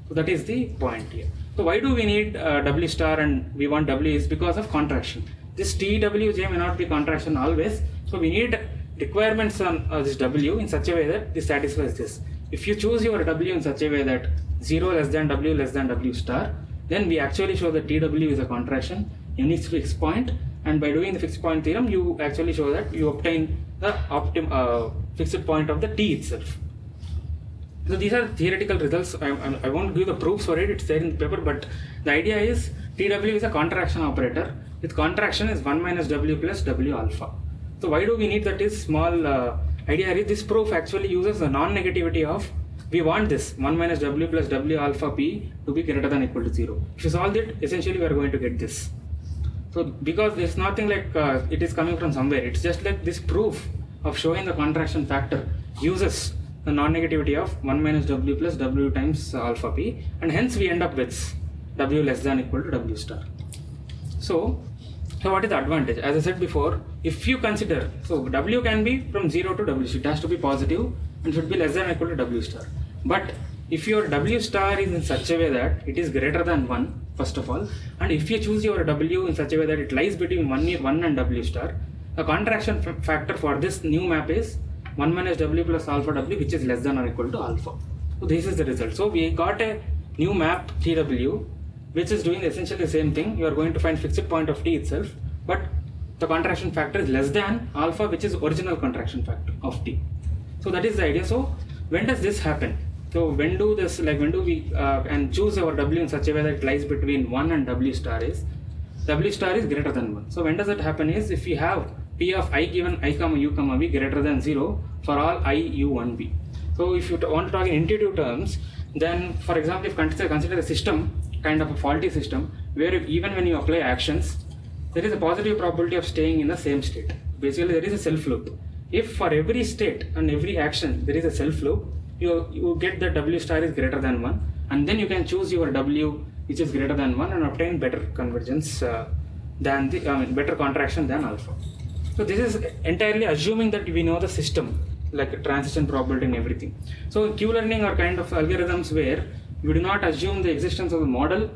Speaker 2: So that is the point here. So why do we need W star and we want W is because of contraction. This TWJ may not be contraction always. So we need requirements on this W in such a way that this satisfies this. If you choose your W in such a way that 0 less than W star, then we actually show that TW is a contraction, unique fixed point, and by doing the fixed point theorem, you actually show that you obtain the fixed point of the T itself. So these are theoretical results. I won't give the proofs for it, it's there in the paper, but the idea is TW is a contraction operator. With contraction is 1 minus W plus W alpha. So why do we need that is small idea is this proof actually uses the non-negativity of, we want this 1 minus W plus W alpha P to be greater than or equal to 0. If you solve it, essentially we are going to get this. So because there's nothing like it is coming from somewhere, it's just like this proof of showing the contraction factor uses the non-negativity of 1 minus W plus W times alpha P, and hence we end up with W less than or equal to W star. So what is the advantage? As I said before, if you consider, so W can be from 0 to W, it has to be positive and should be less than or equal to W star. But if your W star is in such a way that it is greater than 1, first of all, and if you choose your W in such a way that it lies between 1 and W star, the contraction factor for this new map is 1 minus W plus alpha W, which is less than or equal to alpha. So this is the result. So we got a new map TW, which is doing essentially the same thing. You are going to find fixed point of T itself, but the contraction factor is less than alpha, which is original contraction factor of T. So that is the idea. So when does this happen? So when do we and choose our W in such a way that it lies between 1 and W star is greater than 1. So when does it happen is if we have P of I given I comma U comma V greater than 0 for all I, U, and V. So if you want to talk in intuitive terms, then for example, if consider a system, kind of a faulty system, where even when you apply actions, there is a positive probability of staying in the same state. Basically, there is a self loop. If for every state and every action there is a self loop, you get that W star is greater than 1, and then you can choose your W which is greater than 1 and obtain better convergence than better contraction than alpha. So this is entirely assuming that we know the system, like transition probability and everything. So Q-learning are kind of algorithms where we do not assume the existence of the model,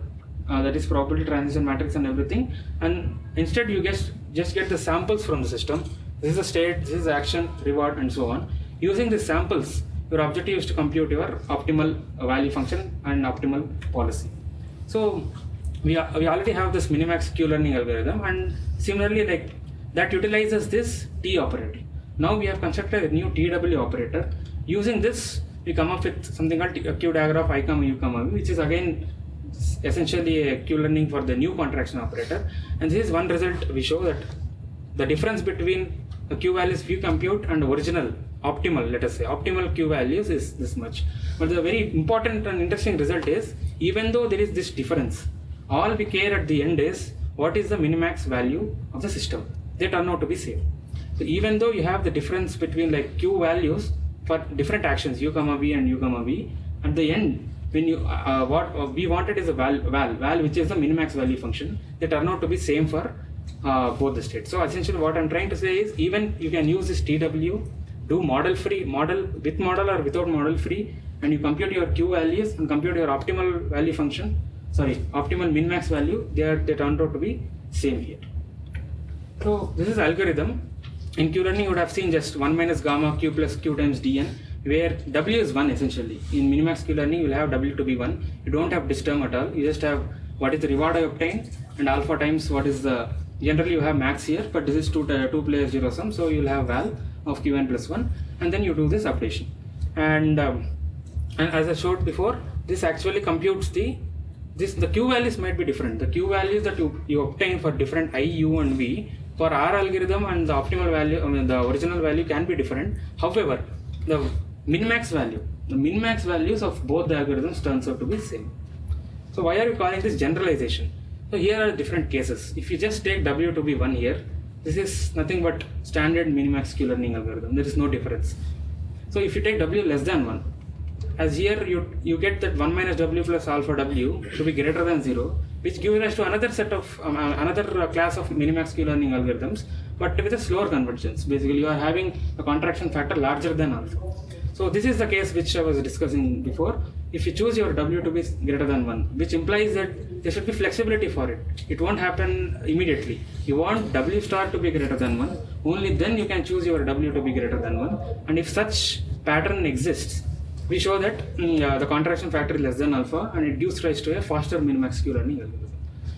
Speaker 2: that is probability transition matrix and everything, and instead you just get the samples from the system. This is the state, this is the action, reward, and so on. Using these samples, your objective is to compute your optimal value function and optimal policy. So we already have this minimax Q-learning algorithm, and similarly, like that utilizes this T operator. Now we have constructed a new TW operator. Using this, we come up with something called Q dagger of I, U, V, which is again essentially a Q-learning for the new contraction operator. And this is one result we show, that the difference between the Q values we compute and original optimal, let us say optimal Q values, is this much. But the very important and interesting result is, even though there is this difference, all we care at the end is what is the minimax value of the system. They turn out to be same. So even though you have the difference between like Q values for different actions, U, V and U, V, at the end, when you what we wanted is a val, which is the minimax value function. They turn out to be same for both the states. So essentially what I'm trying to say is, even you can use this TW, do model with model or without model free, and you compute your Q values and compute your optimal value function, optimal min-max value, they turned out to be same here. So this is algorithm. In Q-learning you would have seen just 1 minus gamma Q plus Q times Dn, where W is 1 essentially. In minimax Q-learning you will have W to be 1. You don't have this term at all. You just have what is the reward I obtain and alpha times what is the, generally you have max here, but this is 2 player 0 sum, so you will have val of Qn plus 1, and then you do this updation. And as I showed before, this actually computes the Q values might be different. The Q values that you obtain for different I, U and V for our algorithm and the optimal value, the original value can be different. However, the min-max values of both the algorithms turns out to be same. So why are we calling this generalization? So here are different cases. If you just take W to be 1 here, this is nothing but standard minimax Q-learning algorithm. There is no difference. So if you take W less than 1, as here you get that 1 minus W plus alpha W to be greater than 0, which gives rise to another set of another class of minimax Q-learning algorithms, but with a slower convergence. Basically you are having a contraction factor larger than alpha. So this is the case which I was discussing before. If you choose your W to be greater than 1, which implies that there should be flexibility for it. It won't happen immediately. You want W star to be greater than 1, only then you can choose your W to be greater than 1. And if such pattern exists, we show that the contraction factor is less than alpha, and it gives rise to a faster minimax Q-learning algorithm.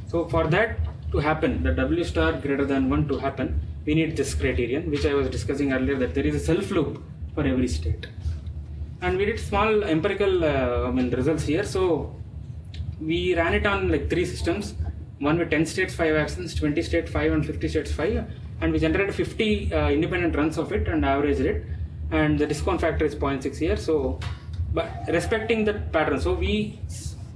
Speaker 2: So for that to happen, the W star greater than 1 to happen, we need this criterion, which I was discussing earlier, that there is a self loop for every state. And we did small empirical results here. So we ran it on like 3 systems, one with 10 states, 5 actions, 20 states 5 and 50 states 5, and we generated 50 independent runs of it and averaged it, and the discount factor is 0.6 here. So but respecting that pattern, so we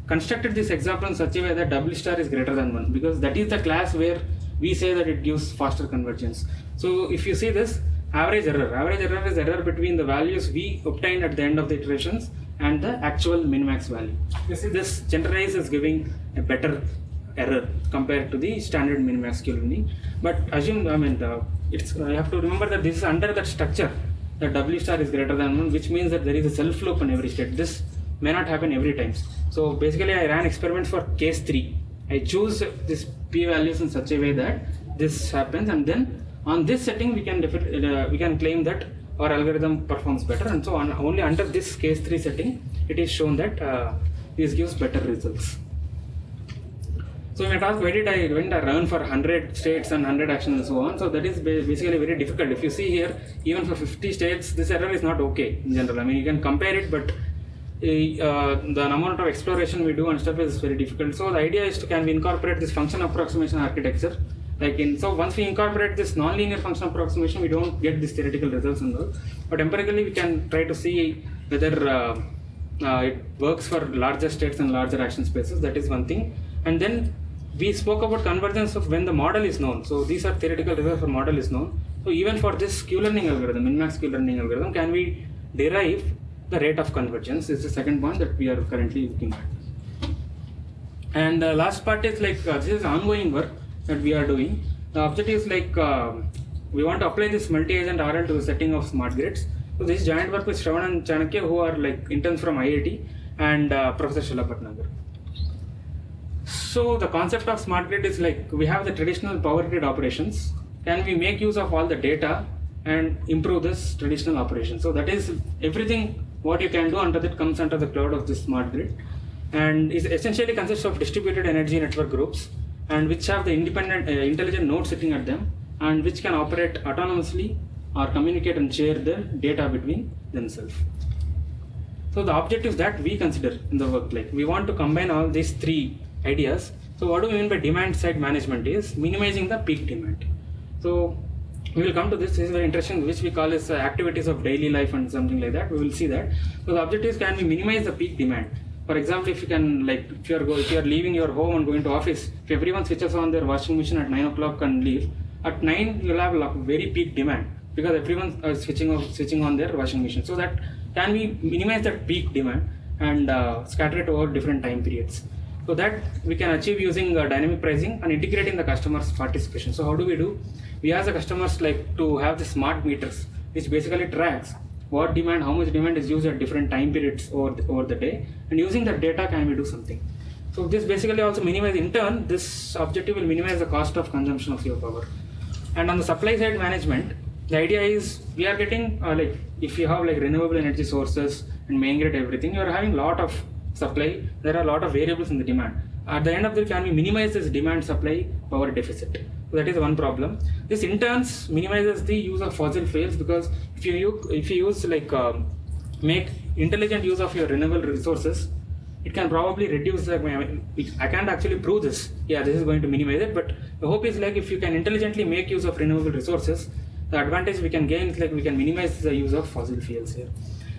Speaker 2: constructed this example in such a way that W star is greater than 1, because that is the class where we say that it gives faster convergence. So if you see this average error is error between the values we obtained at the end of the iterations and the actual minimax value. You see this generalize is giving a better error compared to the standard minimax Q-learning. But assume, you have to remember that this is under that structure, that W star is greater than 1, which means that there is a self loop in every state. This may not happen every time. So basically I ran experiments for case 3. I choose this p values in such a way that this happens, and then on this setting we can claim that our algorithm performs better, and so on. Only under this case 3 setting it is shown that this gives better results. So you might ask, why did I run for 100 states and 100 actions and so on? So that is basically very difficult. If you see here, even for 50 states, this error is not okay in general. You can compare it, but the amount of exploration we do and stuff is very difficult. So the idea is can we incorporate this function approximation architecture? So once we incorporate this nonlinear function approximation, we don't get these theoretical results and all. But empirically, we can try to see whether it works for larger states and larger action spaces. That is one thing. And then we spoke about convergence of when the model is known. So these are theoretical results for model is known. So even for this Q-learning algorithm, min-max Q-learning algorithm, can we derive the rate of convergence? Is the second point that we are currently looking at. And last part is this is ongoing work that we are doing. The objective is we want to apply this multi-agent RL to the setting of smart grids. So this is joint work with Shravan and Chanakya, who are interns from IIT, and Professor Shalabh Bhatnagar. So the concept of smart grid is like we have the traditional power grid operations. Can we make use of all the data and improve this traditional operation? So that is everything what you can do under that comes under the cloud of this smart grid, and is essentially consists of distributed energy network groups, and which have the independent intelligent nodes sitting at them, and which can operate autonomously or communicate and share their data between themselves. So the objectives that we consider in the work, like we want to combine all these three ideas. So what do we mean by demand side management is minimizing the peak demand. So we will come to this is very interesting, which we call as activities of daily life and something like that. We will see that. So the objective is, can we minimize the peak demand? For example, if you can, like if you are leaving your home and going to office, if everyone switches on their washing machine at 9 o'clock and leave, at 9 you'll have a very peak demand because everyone is switching on their washing machine. So that can we minimize that peak demand and scatter it over different time periods? So that we can achieve using dynamic pricing and integrating the customer's participation. So how do we do? We ask the customers like to have the smart meters, which basically tracks what demand, how much demand is used at different time periods over the day, and using that data can we do something. So this basically also minimize, in turn this objective will minimize the cost of consumption of your power. And on the supply side management, the idea is we are getting like if you have like renewable energy sources and main grid everything, you are having lot of supply, there are a lot of variables in the demand. At the end of the day, can we minimize this demand supply power deficit? So that is one problem. This in turn minimizes the use of fossil fuels, because if you use like make intelligent use of your renewable resources, it can probably reduce the, I can't actually prove this. Yeah, this is going to minimize it, but the hope is like if you can intelligently make use of renewable resources, the advantage we can gain is like we can minimize the use of fossil fuels here.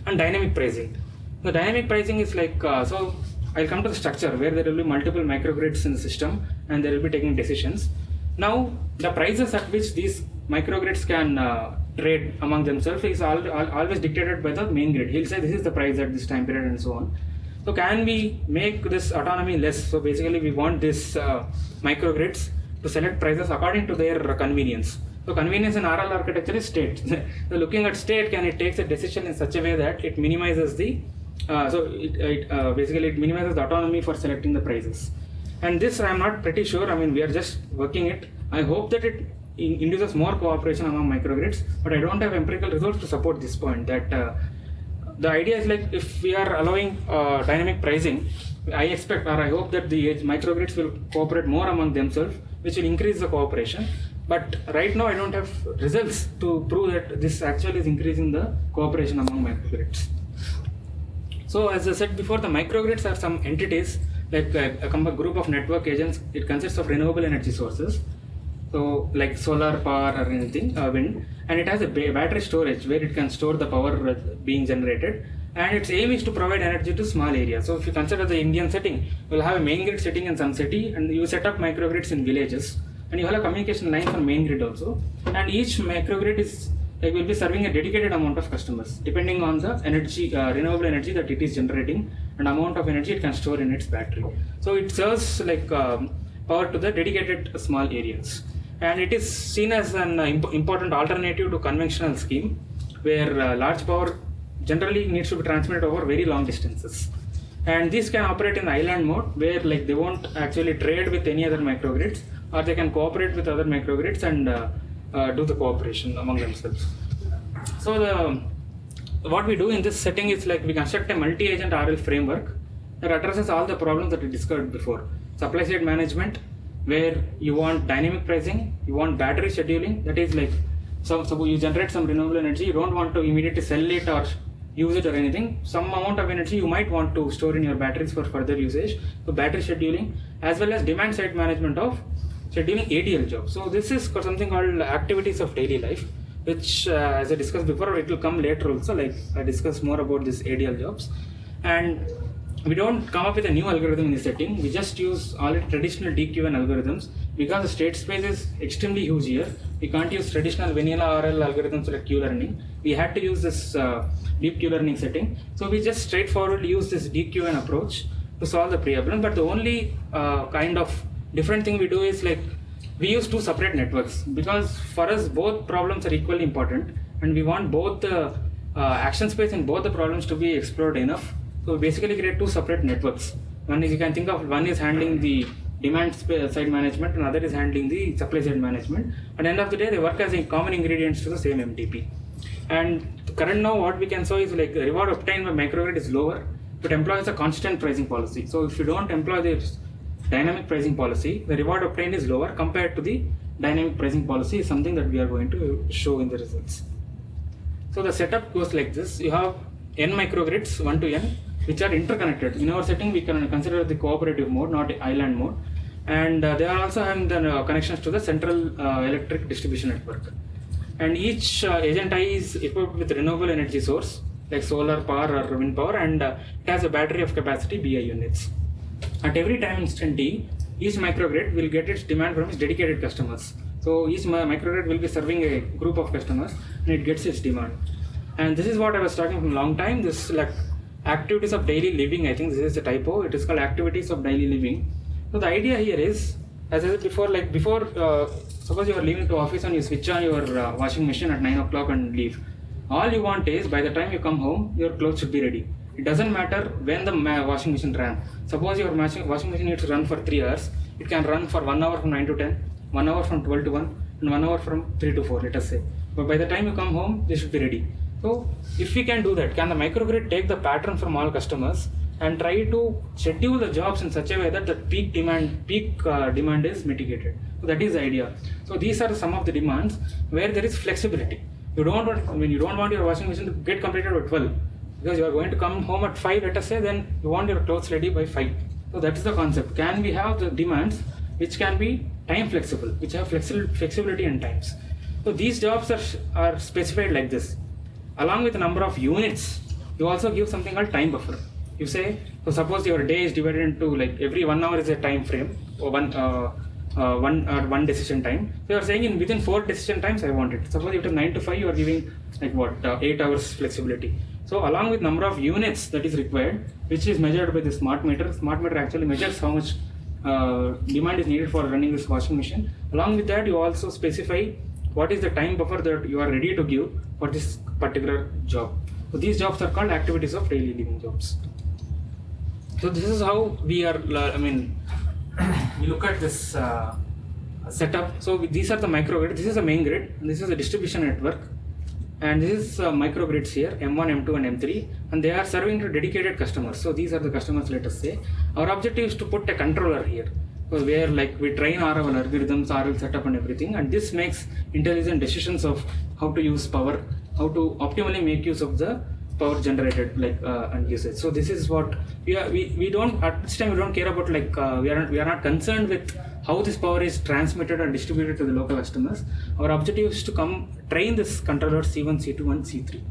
Speaker 2: And dynamic pricing. The dynamic pricing is like, so I'll come to the structure where there will be multiple microgrids in the system and they will be taking decisions. Now, the prices at which these microgrids can trade among themselves is always dictated by the main grid. He'll say this is the price at this time period and so on. So can we make this autonomy less? So basically we want this microgrids to select prices according to their convenience. So convenience in RL architecture is state. So looking at state, can it takes a decision in such a way that it minimizes the basically it minimizes the autonomy for selecting the prices. And this I am not pretty sure. I mean, we are just working it. I hope that it induces more cooperation among microgrids, but I don't have empirical results to support this point. That the idea is like if we are allowing dynamic pricing, I expect or I hope that the microgrids will cooperate more among themselves, which will increase the cooperation. But right now I don't have results to prove that this actually is increasing the cooperation among microgrids. So as I said before, the microgrids are some entities like a group of network agents. It consists of renewable energy sources, so like solar power or anything, wind, and it has a battery storage where it can store the power being generated, and its aim is to provide energy to small areas. So if you consider the Indian setting, you'll have a main grid sitting in some city, and you set up microgrids in villages, and you have a communication line for main grid also, and each microgrid is like will be serving a dedicated amount of customers depending on the energy, renewable energy that it is generating and amount of energy it can store in its battery. So it serves like power to the dedicated small areas, and it is seen as an important alternative to conventional scheme where large power generally needs to be transmitted over very long distances. And these can operate in island mode where like they won't actually trade with any other microgrids, or they can cooperate with other microgrids and do the cooperation among themselves. So what we do in this setting is like we construct a multi-agent RL framework that addresses all the problems that we discussed before. Supply side management, where you want dynamic pricing, you want battery scheduling, that is like so you generate some renewable energy, you don't want to immediately sell it or use it or anything. Some amount of energy you might want to store in your batteries for further usage. So battery scheduling, as well as demand side management of scheduling ADL jobs. So this is something called activities of daily life, which as I discussed before, it will come later also, like I discuss more about this ADL jobs. And we don't come up with a new algorithm in this setting, we just use all the traditional DQN algorithms, because the state space is extremely huge here. We can't use traditional vanilla RL algorithms like Q-learning. We had to use this deep Q-learning setting. So we just straightforwardly use this DQN approach to solve the problem. But the only kind of different thing we do is like we use two separate networks, because for us both problems are equally important, and we want both the action space in both the problems to be explored enough So we basically create two separate networks. One is, you can think of, one is handling the demand side management, and other is handling the supply side management. At the end of the day, they work as a common ingredients to the same MTP. And current now what we can show is like the reward obtained by microgrid is lower, but employs a constant pricing policy. So if you don't employ this dynamic pricing policy, the reward obtained is lower compared to the dynamic pricing policy, is something that we are going to show in the results. So the setup goes like this. You have n microgrids, 1 to n, which are interconnected. In our setting, we can consider the cooperative mode, not island mode. And they are also having the connections to the central electric distribution network. And each agent I is equipped with renewable energy source, like solar power or wind power, and it has a battery of capacity BI units. At every time instant t, each microgrid will get its demand from its dedicated customers. So each microgrid will be serving a group of customers, and it gets its demand. And this is what I was talking from a long time. This like activities of daily living. I think this is a typo. It is called activities of daily living. So the idea here is, as I said before, like before, suppose you are leaving to office and you switch on your washing machine at 9 o'clock and leave. All you want is, by the time you come home, your clothes should be ready. It doesn't matter when the washing machine ran. Suppose your washing machine needs to run for 3 hours. It can run for 1 hour from 9 to 10, 1 hour from 12 to 1, and 1 hour from 3 to 4, let us say. But by the time you come home, they should be ready. So if we can do that, can the microgrid take the pattern from all customers and try to schedule the jobs in such a way that the peak demand is mitigated? So that is the idea. So these are some of the demands where there is flexibility. You don't want your washing machine to get completed at 12, because you are going to come home at 5, let us say, then you want your clothes ready by 5. So that is the concept. Can we have the demands which can be time flexible, which have flexibility in times? So these jobs are specified like this. Along with the number of units, you also give something called time buffer. You say, so suppose your day is divided into, like, every 1 hour is a time frame, or one decision time. So you are saying within 4 decision times I want it. Suppose it is 9 to 5, you are giving like 8 hours flexibility. So along with number of units that is required, which is measured by the smart meter. Smart meter actually measures how much demand is needed for running this washing machine. Along with that, you also specify what is the time buffer that you are ready to give for this particular job. So these jobs are called activities of daily living jobs. So this is how we are, we look at this setup. So these are the microgrid. This is the main grid, and this is the distribution network. And this is microgrids here, M1, M2 and M3, and they are serving to dedicated customers. So these are the customers, let us say. Our objective is to put a controller here, so where like we train our algorithms, RL setup and everything, and this makes intelligent decisions of how to use power, how to optimally make use of the power generated, like and usage. So this is what we don't, at this time we don't care about, like we are not concerned with how this power is transmitted or distributed to the local customers. Our objective is to train this controller C1, C2 and C3.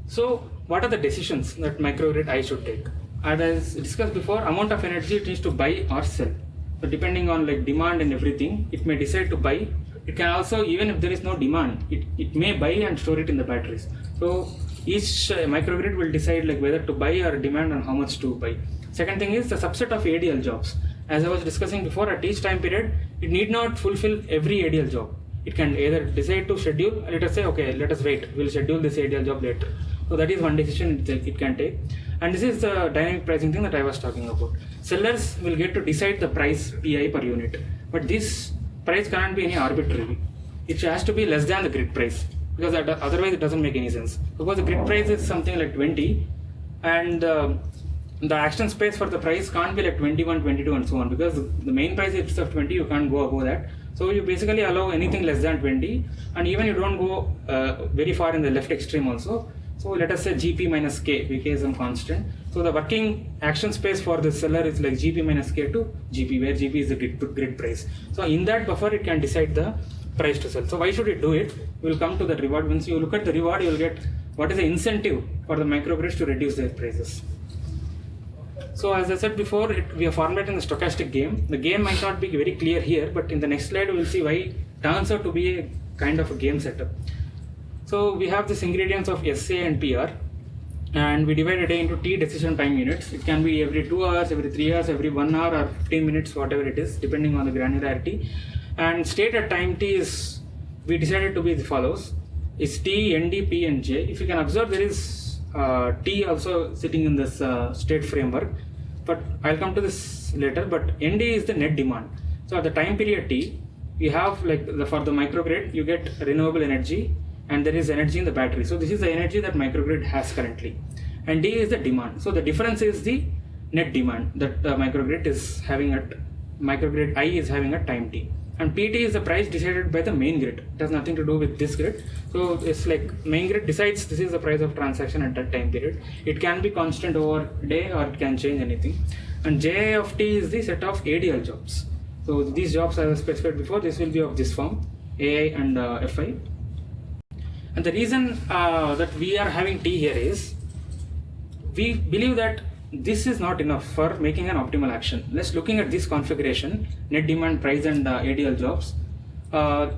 Speaker 2: So what are the decisions that microgrid I should take? As discussed before, amount of energy it needs to buy or sell. So depending on like demand and everything, it may decide to buy. It can also, even if there is no demand, it may buy and store it in the batteries. So each microgrid will decide like whether to buy or demand and how much to buy. Second thing is the subset of ADL jobs. As I was discussing before, at each time period, it need not fulfill every ADL job. It can either decide to schedule, let us say, okay, let us wait, we'll schedule this ADL job later. So that is one decision it can take. And this is the dynamic pricing thing that I was talking about. Sellers will get to decide the price PI per unit. But this price cannot be any arbitrary. It has to be less than the grid price, because otherwise it doesn't make any sense. Because the grid price is something like 20, and the action space for the price can't be like 21, 22 and so on, because the main price is of 20, you can't go above that. So you basically allow anything less than 20, and even you don't go very far in the left extreme also. So let us say GP minus K, K is some constant. So the working action space for the seller is like GP minus K to GP, where GP is the grid price. So in that buffer, it can decide the price to sell. So why should it do it? We will come to the reward. Once you look at the reward, you will get what is the incentive for the microgrids to reduce their prices. So as I said before, we are formulating the stochastic game. The game might not be very clear here, but in the next slide, we will see why it turns out to be a kind of a game setup. So we have this ingredients of SA and PR, and we divide a day into T decision time units. It can be every 2 hours, every 3 hours, every 1 hour or 15 minutes, whatever it is, depending on the granularity. And state at time T is, we decided to be as follows, is T, ND, P and J. If you can observe, there is T also sitting in this state framework, but I'll come to this later. But ND is the net demand. So at the time period T, you have like for the microgrid, you get renewable energy and there is energy in the battery. So this is the energy that microgrid has currently, and D is the demand. So the difference is the net demand that microgrid is having at microgrid I is having at time T. And PT is the price decided by the main grid. It has nothing to do with this grid. So it's like main grid decides this is the price of transaction at that time period. It can be constant over day or it can change anything. And J of T is the set of ADL jobs. So these jobs, as I specified before, this will be of this form, AI and FI. And the reason that we are having T here is we believe that this is not enough for making an optimal action. Let's looking at this configuration, net demand, price and ADL jobs. The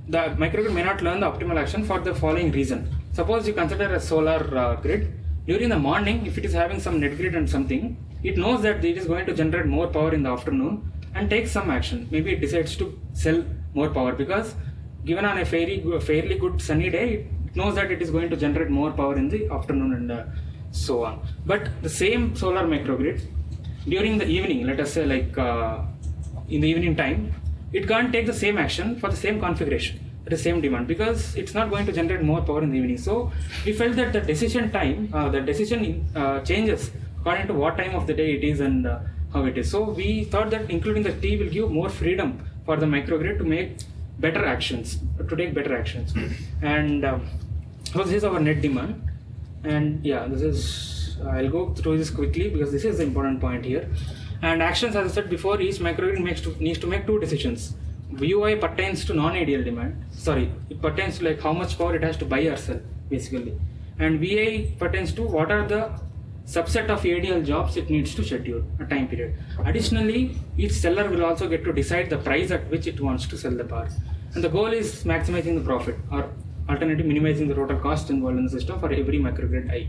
Speaker 2: microgrid may not learn the optimal action for the following reason. Suppose you consider a solar grid. During the morning, if it is having some net grid and something, it knows that it is going to generate more power in the afternoon and takes some action. Maybe it decides to sell more power because given on a fairly good sunny day, it knows that it is going to generate more power in the afternoon and so on. But the same solar microgrid during the evening, let us say like in the evening time, it can't take the same action for the same configuration, the same demand, because it's not going to generate more power in the evening. So we felt that the decision time, the decision changes according to what time of the day it is and how it is. So we thought that including the T will give more freedom for the microgrid to make better actions, to take better actions. And so this is our net demand. And yeah, this is, I'll go through this quickly because this is the important point here. And actions, as I said before, each microgrid needs to make two decisions. VUI pertains to non-ADL demand. Sorry, it pertains to like how much power it has to buy or sell, basically. And VI pertains to what are the subset of ADL jobs it needs to schedule a time period. Additionally, each seller will also get to decide the price at which it wants to sell the power. And the goal is maximizing the profit, or alternatively minimizing the total cost involved in the system for every microgrid I.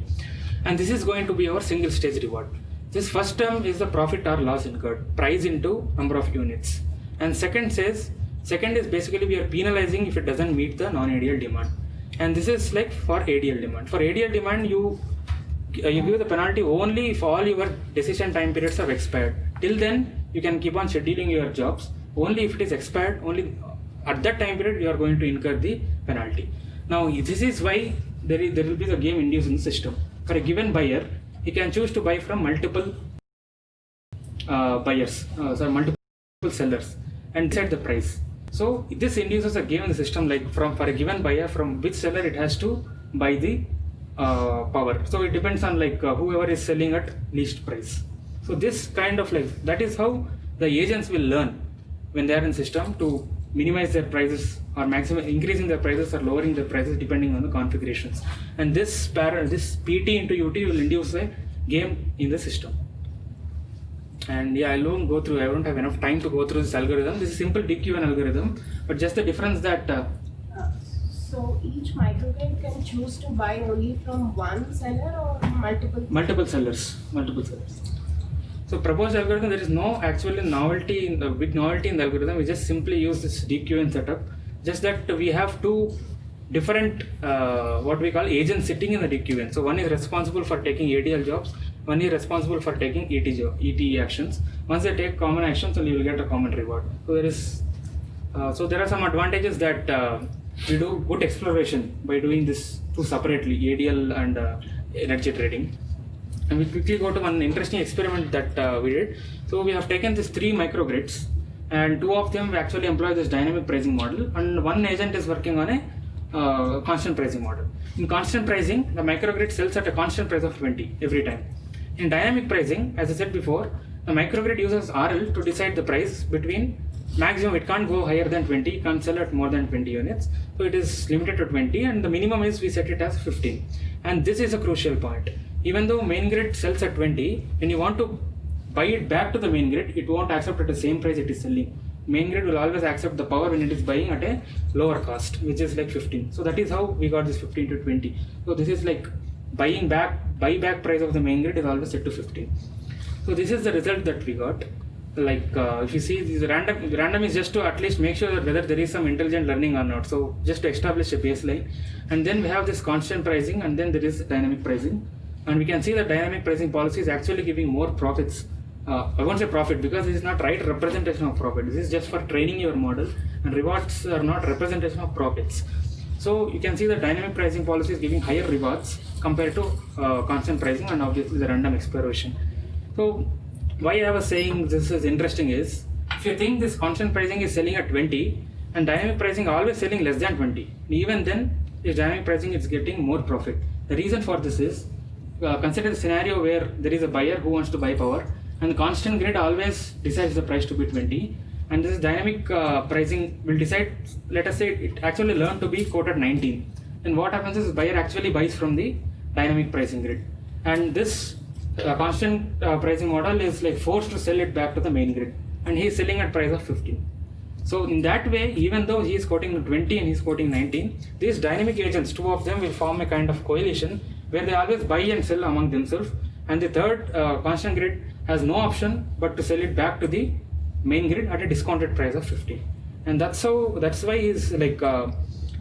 Speaker 2: And this is going to be our single stage reward. This first term is the profit or loss incurred, price into number of units. And second is basically we are penalizing if it doesn't meet the non-ADL demand. And this is like for ADL demand. For ADL demand, you give the penalty only if all your decision time periods have expired. Till then, you can keep on scheduling your jobs. Only if it is expired, only at that time period you are going to incur the penalty. Now this is why there will be the game induced in the system. For a given buyer, he can choose to buy from multiple multiple sellers and decide the price. So this induces a game in the system, like for a given buyer, from which seller it has to buy the power. So it depends on like whoever is selling at least price. So this kind of like, that is how the agents will learn when they are in system to minimize their prices or increasing their prices or lowering their prices depending on the configurations. And this PT into UT will induce a game in the system. And yeah, I don't have enough time to go through this algorithm. This is simple DQN algorithm, but just the difference that
Speaker 6: so each microgrid can choose to buy only from one seller or multiple sellers. So proposed algorithm, there is no actual big novelty in the algorithm. We just simply use this DQN setup. Just that we have two different what we call agents sitting in the DQN. So one is responsible for taking ADL jobs, one is responsible for taking ET actions. Once they take common actions, then you will get a common reward. So there are some advantages that we do good exploration by doing this two separately, ADL and energy trading. And we quickly go to one interesting experiment that we did. So we have taken these 3 microgrids, and 2 of them we actually employ this dynamic pricing model, and one agent is working on a constant pricing model. In constant pricing, the microgrid sells at a constant price of 20 every time. In dynamic pricing, as I said before, the microgrid uses RL to decide the price between maximum. It can't go higher than 20, it can't sell at more than 20 units. So it is limited to 20, and the minimum is we set it as 15. And this is a crucial point. Even though main grid sells at 20, when you want to buy it back to the main grid, it won't accept at the same price it is selling. Main grid will always accept the power when it is buying at a lower cost, which is like 15. So that is how we got this 15 to 20. So this is like buyback price of the main grid is always set to 15. So this is the result that we got.
Speaker 2: like if you see this random is just to at least make sure that whether there is some intelligent learning or not. So just to establish a baseline, and then we have this constant pricing, and then there is dynamic pricing, and we can see that dynamic pricing policy is actually giving more profits. I won't say profit because this is not right representation of profit. This is just for training your model, and rewards are not representation of profits. So you can see the dynamic pricing policy is giving higher rewards compared to constant pricing, and obviously the random exploration. So why I was saying this is interesting is, if you think this constant pricing is selling at 20 and dynamic pricing always selling less than 20, even then this dynamic pricing is getting more profit. The reason for this is, consider the scenario where there is a buyer who wants to buy power, and the constant grid always decides the price to be 20, and this dynamic pricing will decide, let us say it actually learned to be quoted 19. Then what happens is buyer actually buys from the dynamic pricing grid, and this constant pricing model is like forced to sell it back to the main grid, and he is selling at price of 15. So in that way, even though he is quoting 20 and he is quoting 19, these dynamic agents, two of them will form a kind of coalition where they always buy and sell among themselves, and the third constant grid has no option but to sell it back to the main grid at a discounted price of 15. And that's why he is like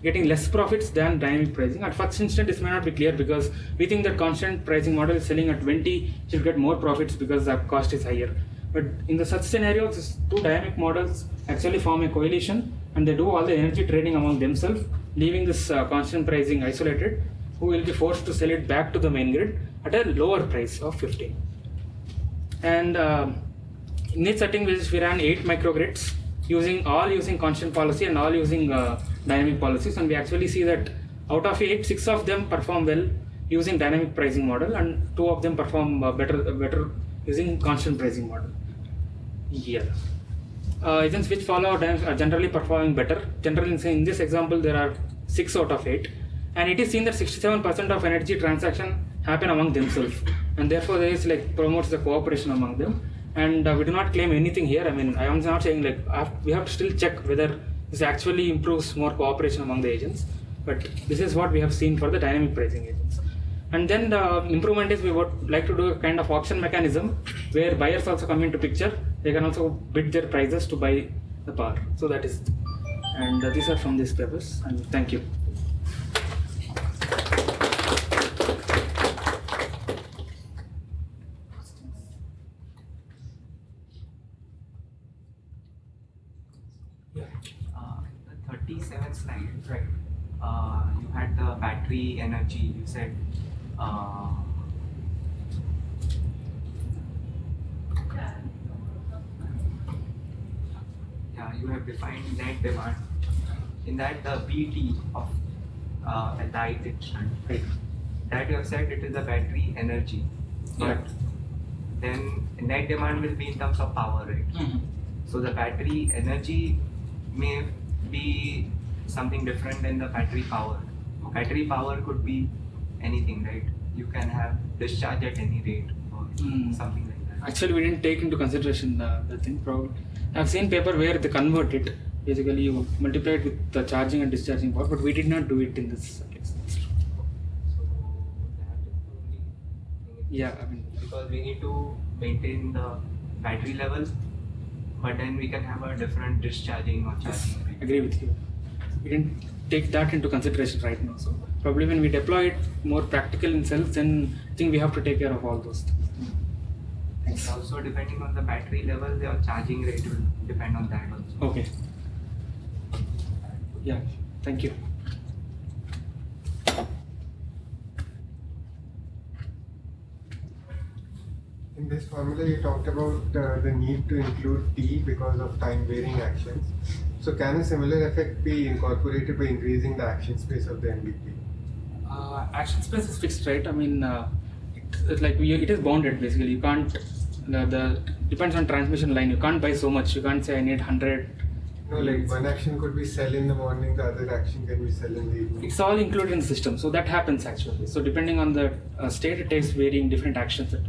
Speaker 2: getting less profits than dynamic pricing. At first instant, this may not be clear because we think that constant pricing model is selling at 20 should get more profits because the cost is higher. But in the such scenarios, these two dynamic models actually form a coalition, and they do all the energy trading among themselves, leaving this constant pricing isolated, who will be forced to sell it back to the main grid at a lower price of 15. And in this setting, we ran 8 microgrids using constant policy and all using dynamic policies, and we actually see that out of 8, 6 of them perform well using dynamic pricing model, and 2 of them perform better using constant pricing model. Yeah. Agents which follow are generally performing better. Generally, in this example, there are 6 out of 8, and it is seen that 67% of energy transaction happen among themselves, and therefore there is like promotes the cooperation among them. And we do not claim anything here. I mean, I am not saying like we have to still check whether this actually improves more cooperation among the agents, but this is what we have seen for the dynamic pricing agents. And then the improvement is we would like to do a kind of auction mechanism where buyers also come into picture. They can also bid their prices to buy the power. So that is, and these are from these papers, and thank you.
Speaker 7: The 37th slide, right? You had the battery energy. You said you have defined net demand. In that, the BT of right? That you have said it is the battery energy, but then net demand will be in terms of power, right?
Speaker 2: Mm-hmm.
Speaker 7: So the battery energy may be something different than the battery power. Battery power could be anything, right? You can have discharge at any rate or something like that.
Speaker 2: Actually, we didn't take into consideration the thing. Probably, I've seen paper where they convert it. Basically, you multiply it with the charging and discharging power, but we did not do it in this case.
Speaker 7: So that is the only thing.
Speaker 2: Yeah, I mean,
Speaker 7: Because we need to maintain the battery levels, but then we can have a different discharging or charging rate.
Speaker 2: agree with you. We didn't take that into consideration right now. So probably when we deploy it more practical in cells, then I think we have to take care of all those things. Thanks.
Speaker 7: Also, depending on the battery level, your charging rate will depend on that also.
Speaker 2: Okay. Yeah, thank you.
Speaker 8: In this formula, you talked about the need to include T because of time varying actions. So can a similar effect be incorporated by increasing the action space of the MVP?
Speaker 2: Action space is fixed, right? I mean, it's like it is bounded basically. You can't. Depends on transmission line. You can't buy so much. You can't say I need 100.
Speaker 8: No, like one action could be sell in the morning, the other action can be sell in the evening.
Speaker 2: It's all included in the system, so that happens actually. So depending on the state, it takes varying different actions at